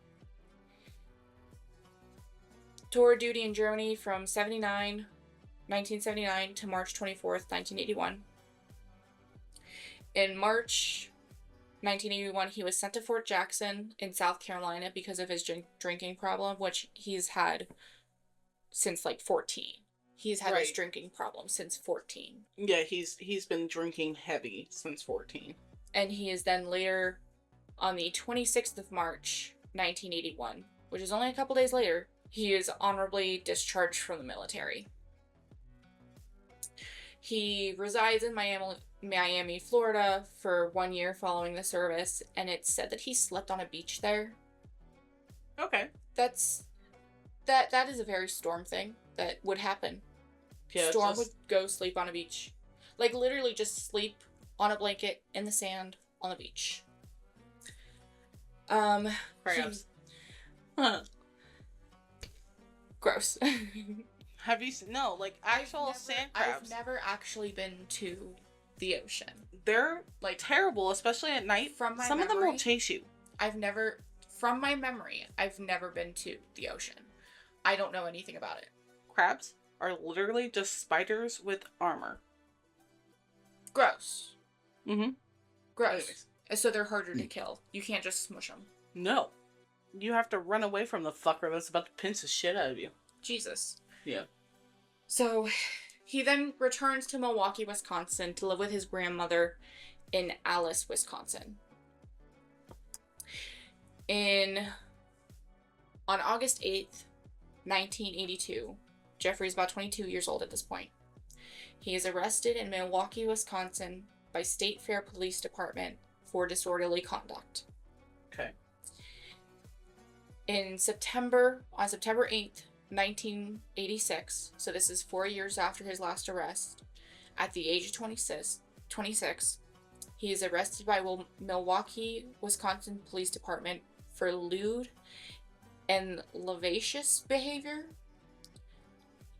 Toured duty in Germany from 1979 to March 24th, 1981. In March 1981, he was sent to Fort Jackson in South Carolina because of his drinking problem, which he's had since 14. He's had this drinking problem since 14. Yeah, he's been drinking heavy since 14. And he is then later, on the 26th of March, 1981, which is only a couple days later, he is honorably discharged from the military. He resides in Miami, Florida for 1 year following the service, and it's said that he slept on a beach there. Okay. That is a very Storm thing that would happen. Yeah, Storm would go sleep on a beach. Like, literally just sleep on a blanket in the sand on the beach. Crabs. Huh. Gross. Have you seen... No, actual sand crabs. I've never actually been to the ocean. They're, terrible, especially at night. Some of them will chase you. From my memory, I've never been to the ocean. I don't know anything about it. Crabs are literally just spiders with armor. Gross. Mm-hmm. Gross. Anyways. So they're harder to kill. You can't just smush them. No. You have to run away from the fucker that's about to pinch the shit out of you. Jesus. Yeah. So, he then returns to Milwaukee, Wisconsin to live with his grandmother in Alice, Wisconsin. On August 8th, 1982, Jeffrey's about 22 years old at this point. He is arrested in Milwaukee, Wisconsin by State Fair Police Department for disorderly conduct. Okay. On September 8th, 1986, so this is 4 years after his last arrest, at the age of 26, he is arrested by Milwaukee, Wisconsin Police Department for lewd and lascivious behavior.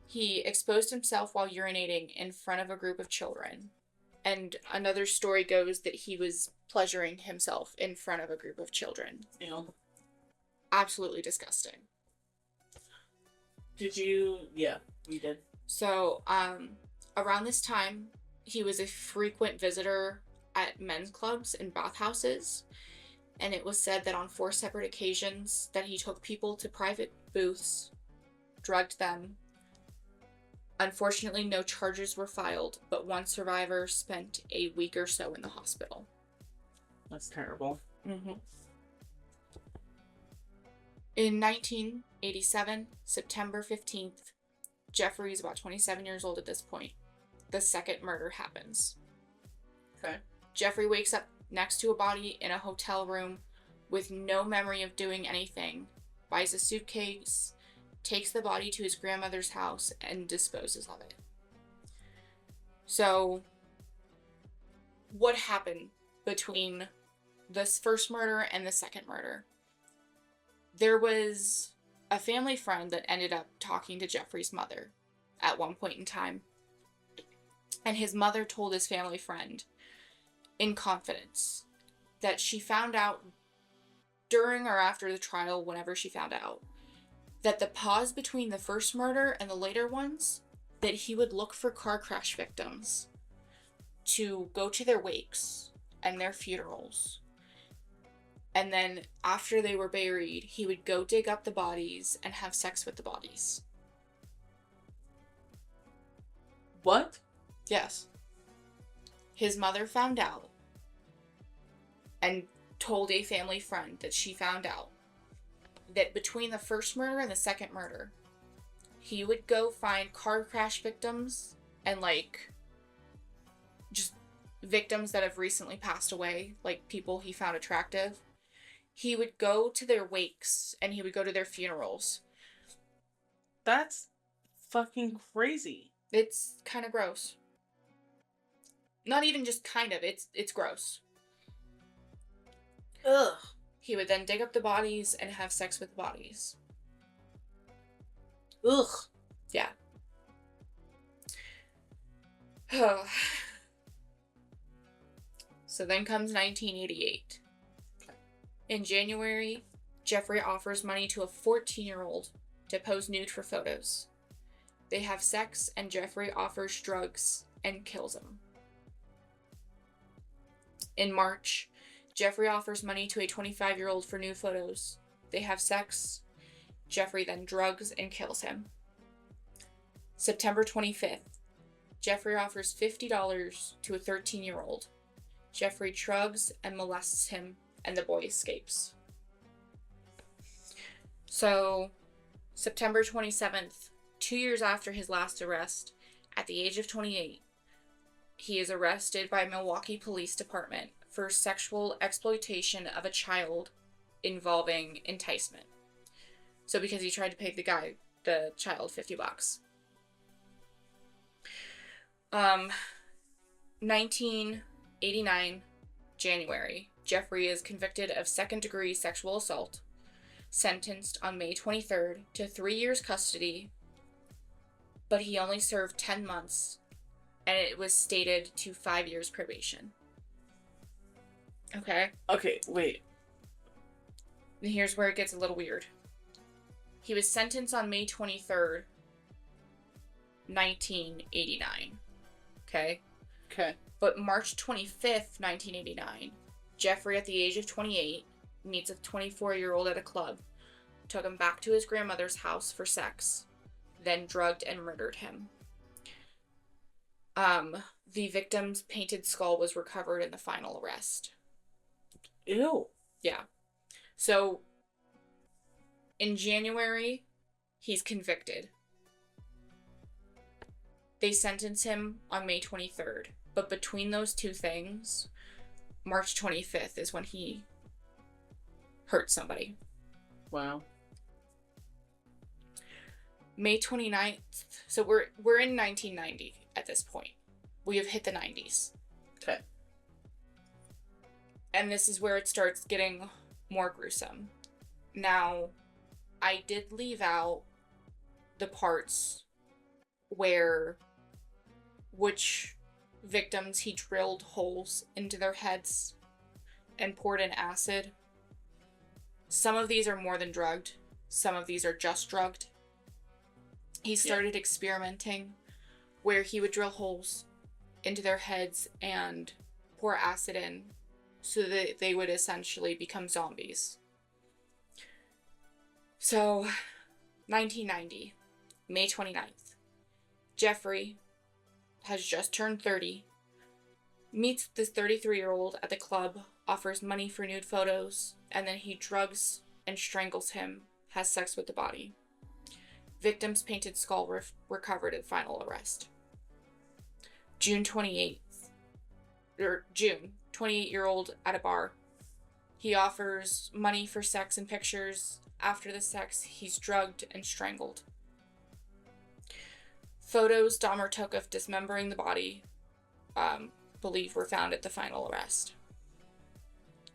He exposed himself while urinating in front of a group of children. And another story goes that he was pleasuring himself in front of a group of children. Ew. Absolutely disgusting. Did you... Yeah, you did. So, around this time, he was a frequent visitor at men's clubs and bathhouses. And it was said that on 4 separate occasions that he took people to private booths, drugged them. Unfortunately, no charges were filed, but one survivor spent a week or so in the hospital. That's terrible. Mm-hmm. In 1987, September 15th, Jeffrey is about 27 years old at this point. The second murder happens. Okay. Jeffrey wakes up next to a body in a hotel room with no memory of doing anything, buys a suitcase, takes the body to his grandmother's house, and disposes of it. So, what happened between this first murder and the second murder? There was a family friend that ended up talking to Jeffrey's mother at one point in time. And his mother told his family friend, in confidence, that she found out during or after the trial, whenever she found out, that the pause between the first murder and the later ones, that he would look for car crash victims to go to their wakes and their funerals. And then after they were buried, he would go dig up the bodies and have sex with the bodies. What? Yes. His mother found out and told a family friend that she found out that between the first murder and the second murder, he would go find car crash victims and, like, just victims that have recently passed away, like people he found attractive. He would go to their wakes and he would go to their funerals. That's fucking crazy. It's kind of gross. Not even just kind of, it's gross. Ugh. He would then dig up the bodies and have sex with the bodies. Ugh. Yeah. So then comes 1988. In January, Jeffrey offers money to a 14-year-old to pose nude for photos. They have sex, and Jeffrey offers drugs and kills him. In March, Jeffrey offers money to a 25-year-old for nude photos. They have sex. Jeffrey then drugs and kills him. September 25th, Jeffrey offers $50 to a 13-year-old. Jeffrey drugs and molests him, and the boy escapes. So, September 27th, 2 years after his last arrest, at the age of 28, he is arrested by Milwaukee Police Department for sexual exploitation of a child involving enticement. So because he tried to pay the child $50. 1989, January, Jeffrey is convicted of second-degree sexual assault, sentenced on May 23rd to 3 years custody, but he only served 10 months, and it was stated to 5 years probation. Okay? Okay, wait. And here's where it gets a little weird. He was sentenced on May 23rd, 1989. Okay? Okay. But March 25th, 1989, Jeffrey, at the age of 28, meets a 24-year-old at a club, took him back to his grandmother's house for sex, then drugged and murdered him. The victim's painted skull was recovered in the final arrest. Ew. Yeah. So, in January, he's convicted. They sentence him on May 23rd. But between those two things, March 25th is when he hurt somebody. Wow. May 29th. So we're in 1990 at this point. We have hit the 90s. Okay. And this is where it starts getting more gruesome. Now, I did leave out the parts where which victims he drilled holes into their heads and poured in acid. Some of these are more than drugged. Some of these are just drugged. He started experimenting where he would drill holes into their heads and pour acid in so that they would essentially become zombies. So, 1990, May 29th. Jeffrey has just turned 30, meets this 33-year-old at the club, offers money for nude photos, and then he drugs and strangles him, has sex with the body. Victim's painted skull recovered at final arrest. June 28th, 28-year-old at a bar. He offers money for sex and pictures. After the sex, he's drugged and strangled. Photos Dahmer took of dismembering the body, believed were found at the final arrest.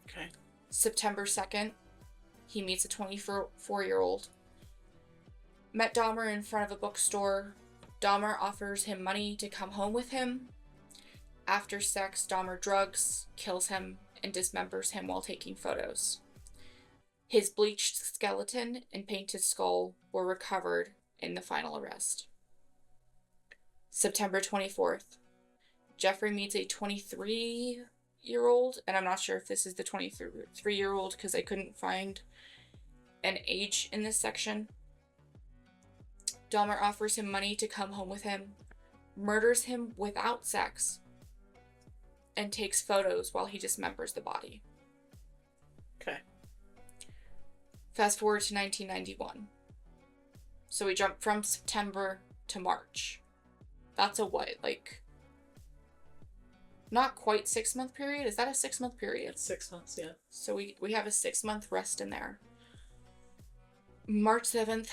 Okay. September 2nd, he meets a 24-year-old. Met Dahmer in front of a bookstore. Dahmer offers him money to come home with him. After sex, Dahmer drugs, kills him, and dismembers him while taking photos. His bleached skeleton and painted skull were recovered in the final arrest. September 24th, Jeffrey meets a 23-year-old, and I'm not sure if this is the 23-year-old because I couldn't find an age in this section. Dahmer offers him money to come home with him, murders him without sex, and takes photos while he dismembers the body. Okay. Fast forward to 1991. So we jump from September to March. That's a what? Like, not quite 6-month period? Is that a 6-month period? 6 months, yeah. So we have a 6-month rest in there. March 7th,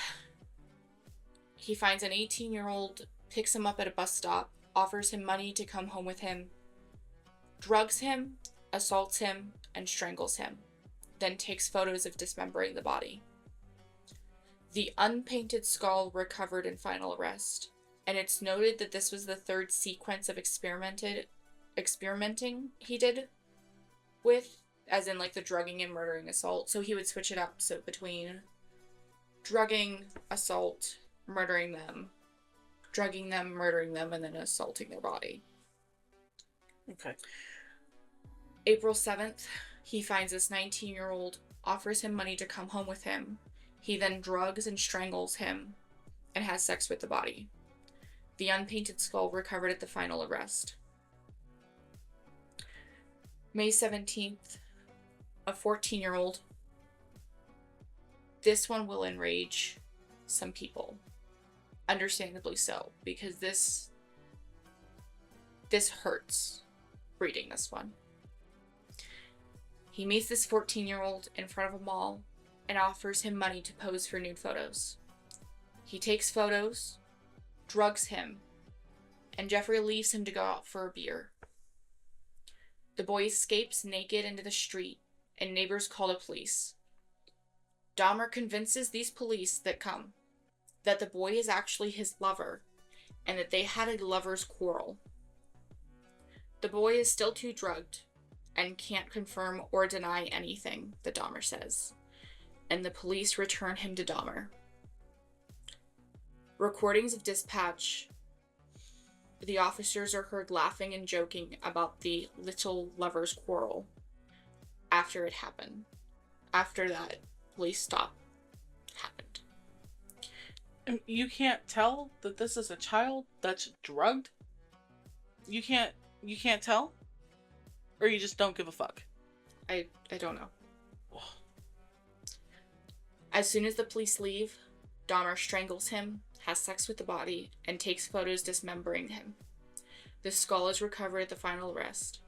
he finds an 18-year-old, picks him up at a bus stop, offers him money to come home with him, drugs him, assaults him, and strangles him, then takes photos of dismembering the body. The unpainted skull recovered in final arrest, and it's noted that this was the third sequence of experimenting he did with, as in like the drugging and murdering assault. So he would switch it up, so between drugging, assault, murdering them, drugging them, murdering them, and then assaulting their body. Okay. April 7th, he finds this 19-year-old, offers him money to come home with him. He then drugs and strangles him and has sex with the body. The unpainted skull recovered at the final arrest. May 17th, a 14-year-old. This one will enrage some people. Understandably so, because this hurts reading this one. He meets this 14-year-old in front of a mall and offers him money to pose for nude photos. He takes photos, drugs him, and Jeffrey leaves him to go out for a beer. The boy escapes naked into the street, and neighbors call the police. Dahmer convinces these police that the boy is actually his lover, and that they had a lover's quarrel. The boy is still too drugged, and can't confirm or deny anything that Dahmer says, and the police return him to Dahmer. Recordings of dispatch, the officers are heard laughing and joking about the little lover's quarrel after it happened. After that, police stop happened. You can't tell that this is a child that's drugged? You can't tell? Or you just don't give a fuck? I don't know. As soon as the police leave, Dahmer strangles him, has sex with the body, and takes photos dismembering him. The skull is recovered at the final arrest.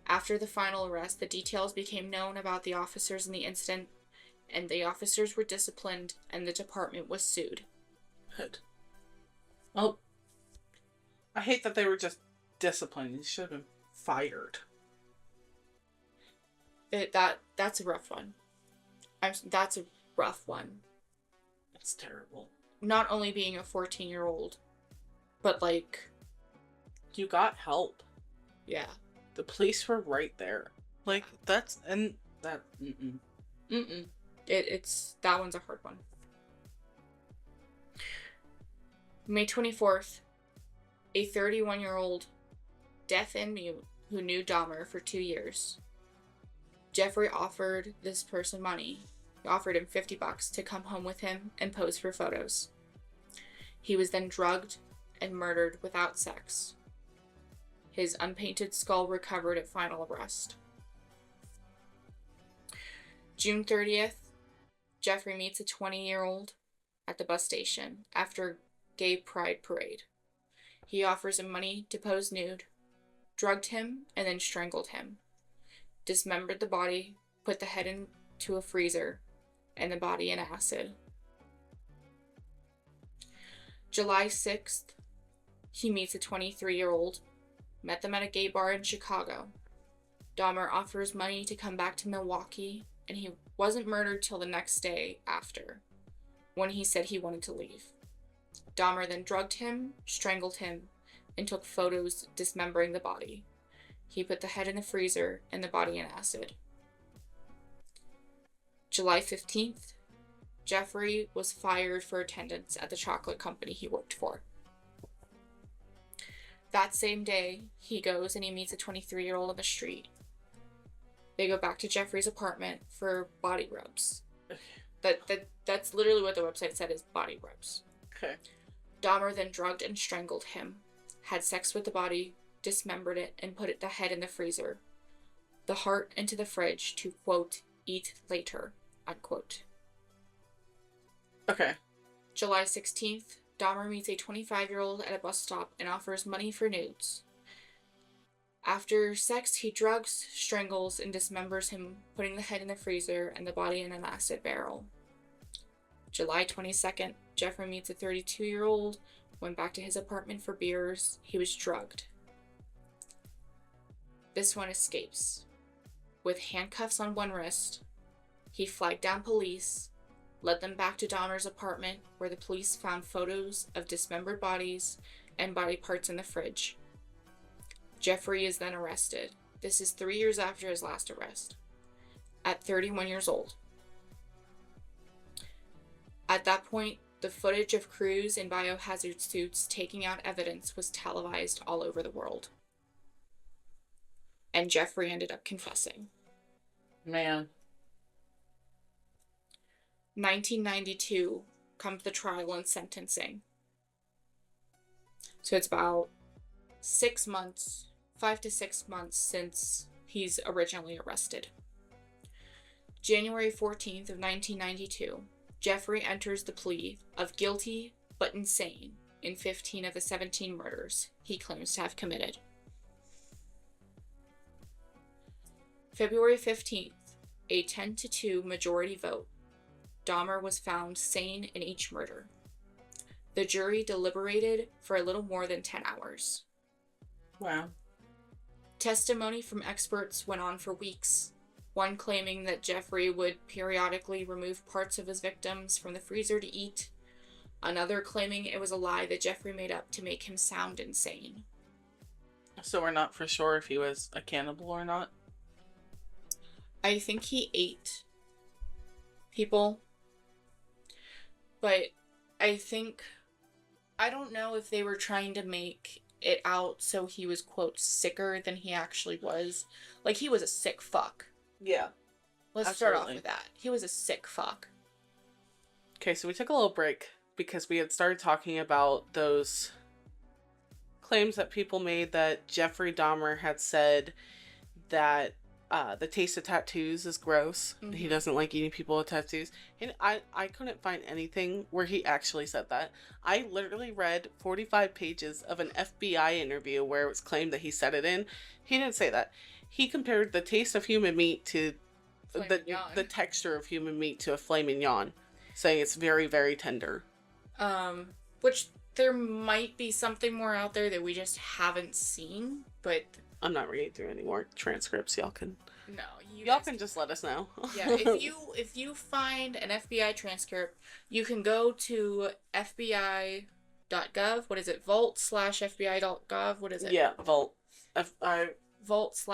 After the final arrest, the details became known about the officers in the incident, and the officers were disciplined, and the department was sued. Good. Well, I hate that they were just disciplined. You should have been fired. That's a rough one. That's a rough one. That's terrible. Not only being a 14-year-old, but like... You got help. Yeah. The police were right there. Like, that's... And that... Mm-mm. Mm-mm. It's... That one's a hard one. May 24th, a 31-year-old, deaf and mute, who knew Dahmer for 2 years. Jeffrey offered this person money. He offered him $50 to come home with him and pose for photos. He was then drugged and murdered without sex. His unpainted skull recovered at final arrest. June 30th, Jeffrey meets a 20-year-old at the bus station after a gay pride parade. He offers him money to pose nude, drugged him, and then strangled him. Dismembered the body, put the head into a freezer, and the body in acid. July 6th, he meets a 23-year-old, met them at a gay bar in Chicago. Dahmer offers money to come back to Milwaukee, and he wasn't murdered till the next day after, when he said he wanted to leave. Dahmer then drugged him, strangled him, and took photos dismembering the body. He put the head in the freezer and the body in acid. July 15th, Jeffrey was fired for attendance at the chocolate company he worked for. That same day, he goes and he meets a 23-year-old on the street. They go back to Jeffrey's apartment for body rubs. That's literally what the website said, is body rubs. Okay. Dahmer then drugged and strangled him, had sex with the body, dismembered it, and put the head in the freezer. The heart into the fridge to, quote, eat later, unquote. Okay. July 16th, Dahmer meets a 25-year-old at a bus stop and offers money for nudes. After sex, he drugs, strangles, and dismembers him, putting the head in the freezer and the body in an acid barrel. July 22nd, Jeffrey meets a 32-year-old, went back to his apartment for beers. He was drugged. This one escapes. With handcuffs on one wrist, he flagged down police, led them back to Dahmer's apartment, where the police found photos of dismembered bodies and body parts in the fridge. Jeffrey is then arrested. This is 3 years after his last arrest, at 31 years old. At that point, the footage of crews in biohazard suits taking out evidence was televised all over the world. And Jeffrey ended up confessing. Man. 1992 comes the trial and sentencing. So it's about 6 months, 5 to 6 months since he's originally arrested. January 14th of 1992, Jeffrey enters the plea of guilty but insane in 15 of the 17 murders he claims to have committed. February 15th, a 10-2 majority vote, Dahmer was found sane in each murder. The jury deliberated for a little more than 10 hours. Wow. Testimony from experts went on for weeks, one claiming that Jeffrey would periodically remove parts of his victims from the freezer to eat, another claiming it was a lie that Jeffrey made up to make him sound insane. So we're not for sure if he was a cannibal or not? I think he ate people, but I don't know if they were trying to make it out so he was, quote, sicker than he actually was. Like, he was a sick fuck. Yeah. Let's start off with that. He was a sick fuck. Okay, so we took a little break because we had started talking about those claims that people made that Jeffrey Dahmer had said that the taste of tattoos is gross. Mm-hmm. He doesn't like eating people with tattoos. And I couldn't find anything where he actually said that. I literally read 45 pages of an FBI interview where it was claimed that he said it in. He didn't say that. He compared the taste of human meat to the texture of human meat to a filet mignon, saying it's very, very tender. Which there might be something more out there that we just haven't seen, but I'm not reading through any more transcripts. Y'all can just let us know. Yeah, if you find an FBI transcript, you can go to FBI.gov. What is it? Vault/FBI.gov. What is it? Yeah, Vault. Vault/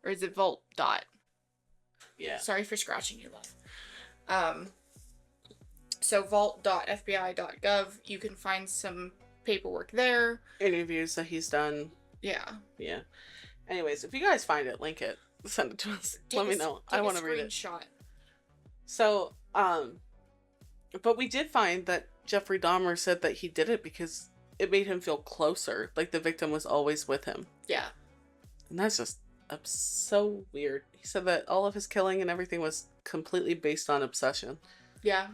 or is it Vault dot? Yeah. Sorry for scratching you, love. So vault.fbi.gov, you can find some paperwork there. Interviews that he's done. Yeah. Yeah. Anyways, if you guys find it, link it. Send it to us. Let me know. I want to read it. Screenshot. So, but we did find that Jeffrey Dahmer said that he did it because it made him feel closer. Like the victim was always with him. Yeah. And that's just so weird. He said that all of his killing and everything was completely based on obsession. Yeah.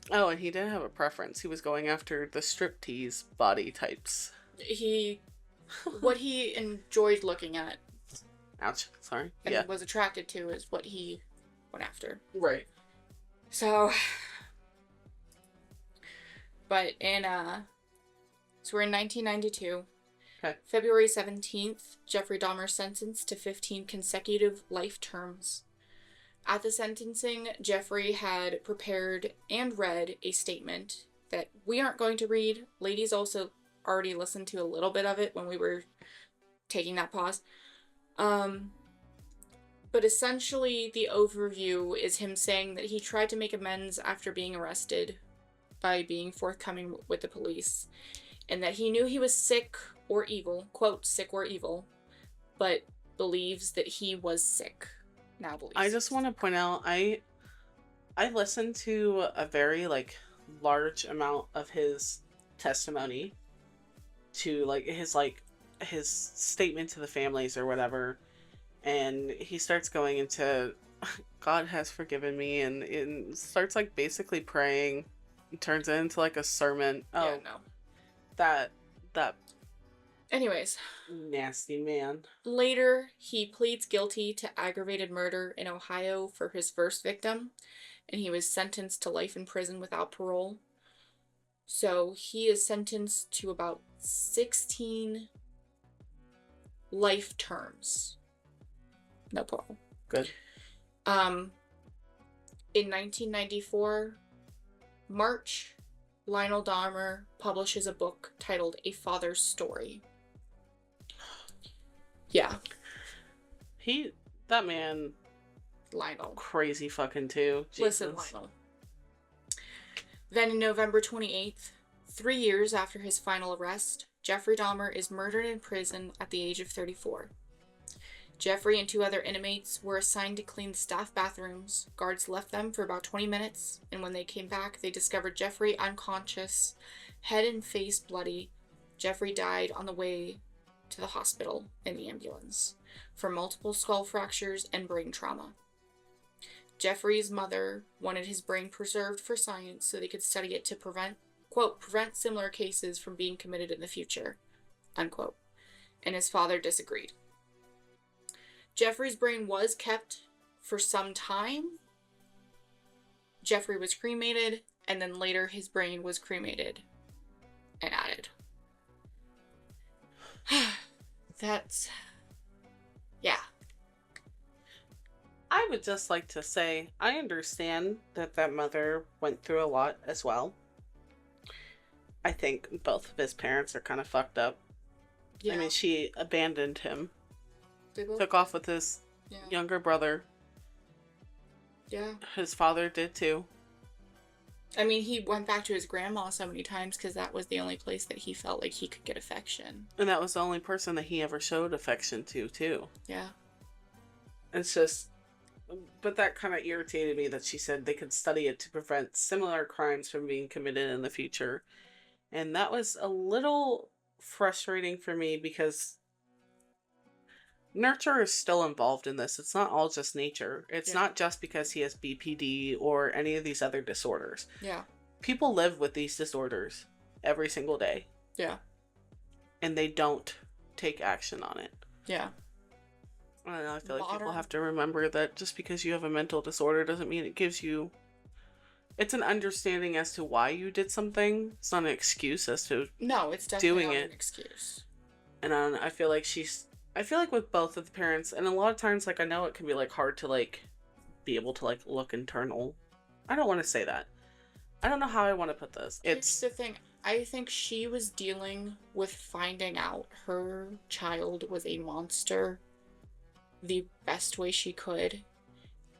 Oh, and he didn't have a preference. He was going after the striptease body types. What he enjoyed looking at. Ouch. Sorry. And was attracted to is what he went after. Right. So, but we're in 1992. Okay. February 17th, Jeffrey Dahmer sentenced to 15 consecutive life terms. At the sentencing, Jeffrey had prepared and read a statement that we aren't going to read. Ladies also already listened to a little bit of it when we were taking that pause. But essentially, the overview is him saying that he tried to make amends after being arrested by being forthcoming with the police, and that he knew he was sick or evil, quote, sick or evil, but believes that he was sick. Now believes. I just want to point out, I listened to a very, large amount of his testimony to, his statement to the families or whatever, and he starts going into, God has forgiven me, and starts, basically praying. It turns into, a sermon. Oh, yeah, no. That Anyways. Nasty man. Later, he pleads guilty to aggravated murder in Ohio for his first victim, and he was sentenced to life in prison without parole. So he is sentenced to about 16 life terms. No parole. Good. In 1994, March, Lionel Dahmer publishes a book titled A Father's Story. Yeah. That man... Lionel. Crazy fucking too. Jesus. Listen, Lionel. Then in November 28th, 3 years after his final arrest, Jeffrey Dahmer is murdered in prison at the age of 34. Jeffrey and 2 other inmates were assigned to clean the staff bathrooms. Guards left them for about 20 minutes, and when they came back, they discovered Jeffrey unconscious, head and face bloody. Jeffrey died on the way to the hospital in the ambulance from multiple skull fractures and brain trauma. Jeffrey's mother wanted his brain preserved for science so they could study it to prevent similar cases from being committed in the future, unquote. And his father disagreed. Jeffrey's brain was kept for some time. Jeffrey was cremated, and then later his brain was cremated and added. Yeah. I would just like to say, I understand that mother went through a lot as well. I think both of his parents are kind of fucked up. Yeah. I mean, she abandoned him. Took off with his younger brother. Yeah. His father did too. I mean, he went back to his grandma so many times because that was the only place that he felt like he could get affection. And that was the only person that he ever showed affection to, too. Yeah. It's just... But that kind of irritated me that she said they could study it to prevent similar crimes from being committed in the future. And that was a little frustrating for me because nurture is still involved in this. It's not all just nature. It's not just because he has BPD or any of these other disorders. Yeah. People live with these disorders every single day. Yeah. And they don't take action on it. Yeah. I don't know, I feel like people have to remember that just because you have a mental disorder doesn't mean it gives you... It's an understanding as to why you did something. It's not an excuse as to No, it's definitely not an excuse. And I feel like I feel like with both of the parents, and a lot of times, I know it can be, hard to, be able to, look internal. I don't want to say that. I don't know how I want to put this. It's the thing. I think she was dealing with finding out her child was a monster the best way she could.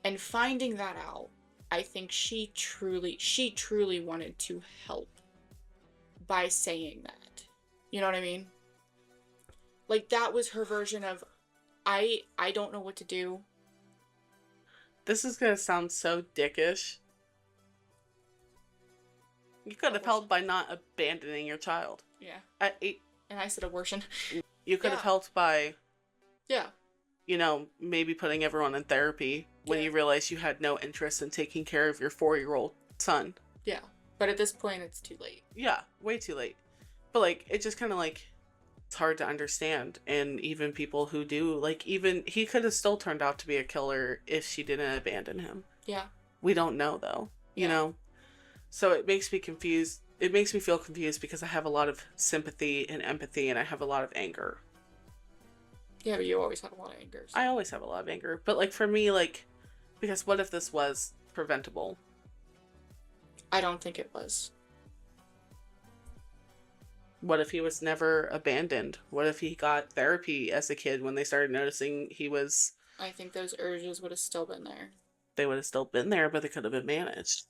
And finding that out, I think she truly wanted to help by saying that. You know what I mean? That was her version of, I don't know what to do. This is gonna sound so dickish. You could have helped by not abandoning your child. Yeah. At 8. And I said abortion. You could have helped by, Yeah. you know, maybe putting everyone in therapy when you realized you had no interest in taking care of your 4-year-old son. Yeah. But at this point, it's too late. Yeah, way too late. But, like, it just kind of, like, it's hard to understand. And even people who do, like, even, he could have still turned out to be a killer if she didn't abandon him. Yeah. We don't know, though. You know? So it makes me confused. It makes me feel confused because I have a lot of sympathy and empathy, and I have a lot of anger. Yeah, but you always have a lot of anger. So. I always have a lot of anger. But, like, for me, like, because what if this was preventable? I don't think it was. What if he was never abandoned? What if he got therapy as a kid when they started noticing he was... I think those urges would have still been there. They would have still been there, but they could have been managed.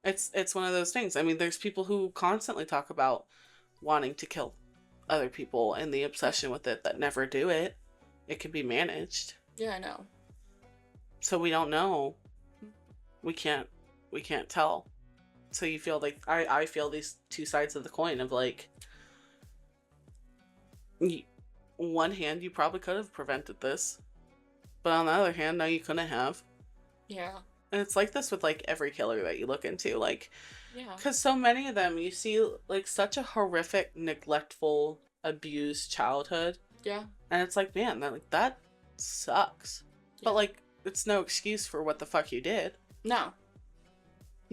It's one of those things. I mean, there's people who constantly talk about wanting to kill other people and the obsession with it that never do it. It can be managed. Yeah, I know. So we don't know. We can't tell. So you feel like I feel these two sides of the coin of like, one hand, you probably could have prevented this, but on the other hand, no, you couldn't have. Yeah. And it's like this with like every killer that you look into, like, yeah, because so many of them you see like such a horrific, neglectful, abused childhood. Yeah. And it's like, man, that sucks. Yeah. But like, it's no excuse for what the fuck you did. No.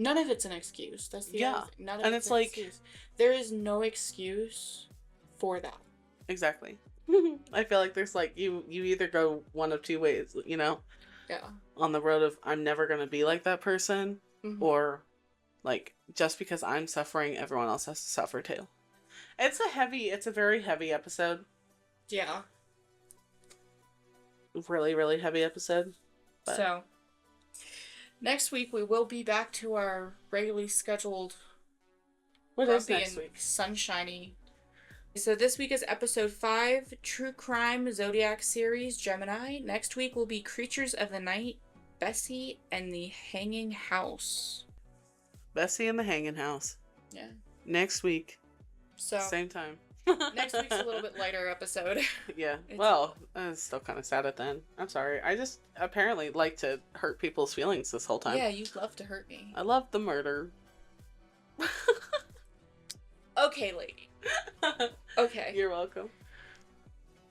None of it's an excuse. That's the other thing. None of it's like excuse. There is no excuse for that. Exactly. I feel like there's like you either go one of two ways, you know? Yeah. On the road of I'm never gonna be like that person, or like just because I'm suffering, everyone else has to suffer too. It's a very heavy episode. Yeah. Really, really heavy episode. But... So next week we will be back to our regularly scheduled What is next week? Sunshiny. So this week is episode 5, True Crime Zodiac series, Gemini. Next week will be Creatures of the Night, Bessie and the Hanging House. Bessie and the Hanging House. Yeah. Next week. So same time. Next week's a little bit lighter episode. Yeah. Well, it's still kind of sad at the end. I'm sorry. I just apparently like to hurt people's feelings this whole time. Yeah, you love to hurt me. I love the murder. Okay, lady. Okay. You're welcome.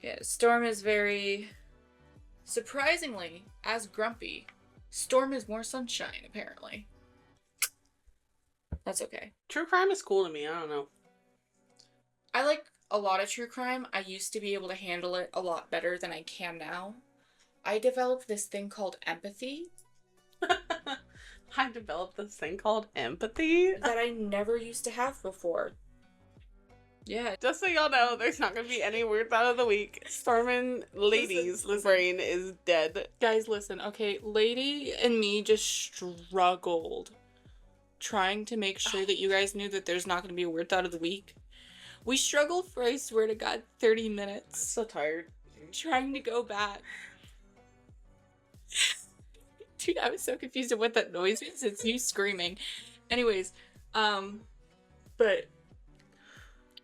Yeah, Storm is very... Surprisingly, as grumpy, Storm is more sunshine, apparently. That's okay. True crime is cool to me. I don't know. I like a lot of true crime. I used to be able to handle it a lot better than I can now. I developed this thing called empathy. I developed this thing called empathy? That I never used to have before. Yeah. Just so y'all know, there's not going to be any weird out of the week. Stormin' Lady's brain is dead. Guys, listen, okay? Lady and me just struggled trying to make sure that you guys knew that there's not going to be a weird thought of the week. We struggled for, I swear to God, 30 minutes. So tired. Trying to go back. Dude, I was so confused at what that noise is. It's you screaming. Anyways, but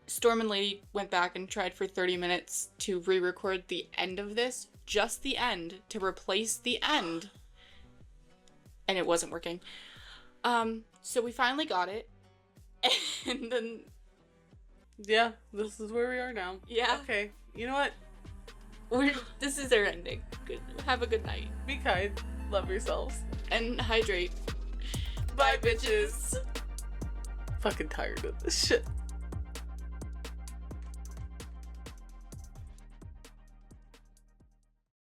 Storm and Lady went back and tried for 30 minutes to re-record the end of this. Just the end. To replace the end. And it wasn't working. So we finally got it. And then... Yeah, this is where we are now. Yeah. Okay, you know what? This is our ending. Good. Have a good night. Be kind. Love yourselves. And hydrate. Bye, bitches. Fucking tired of this shit.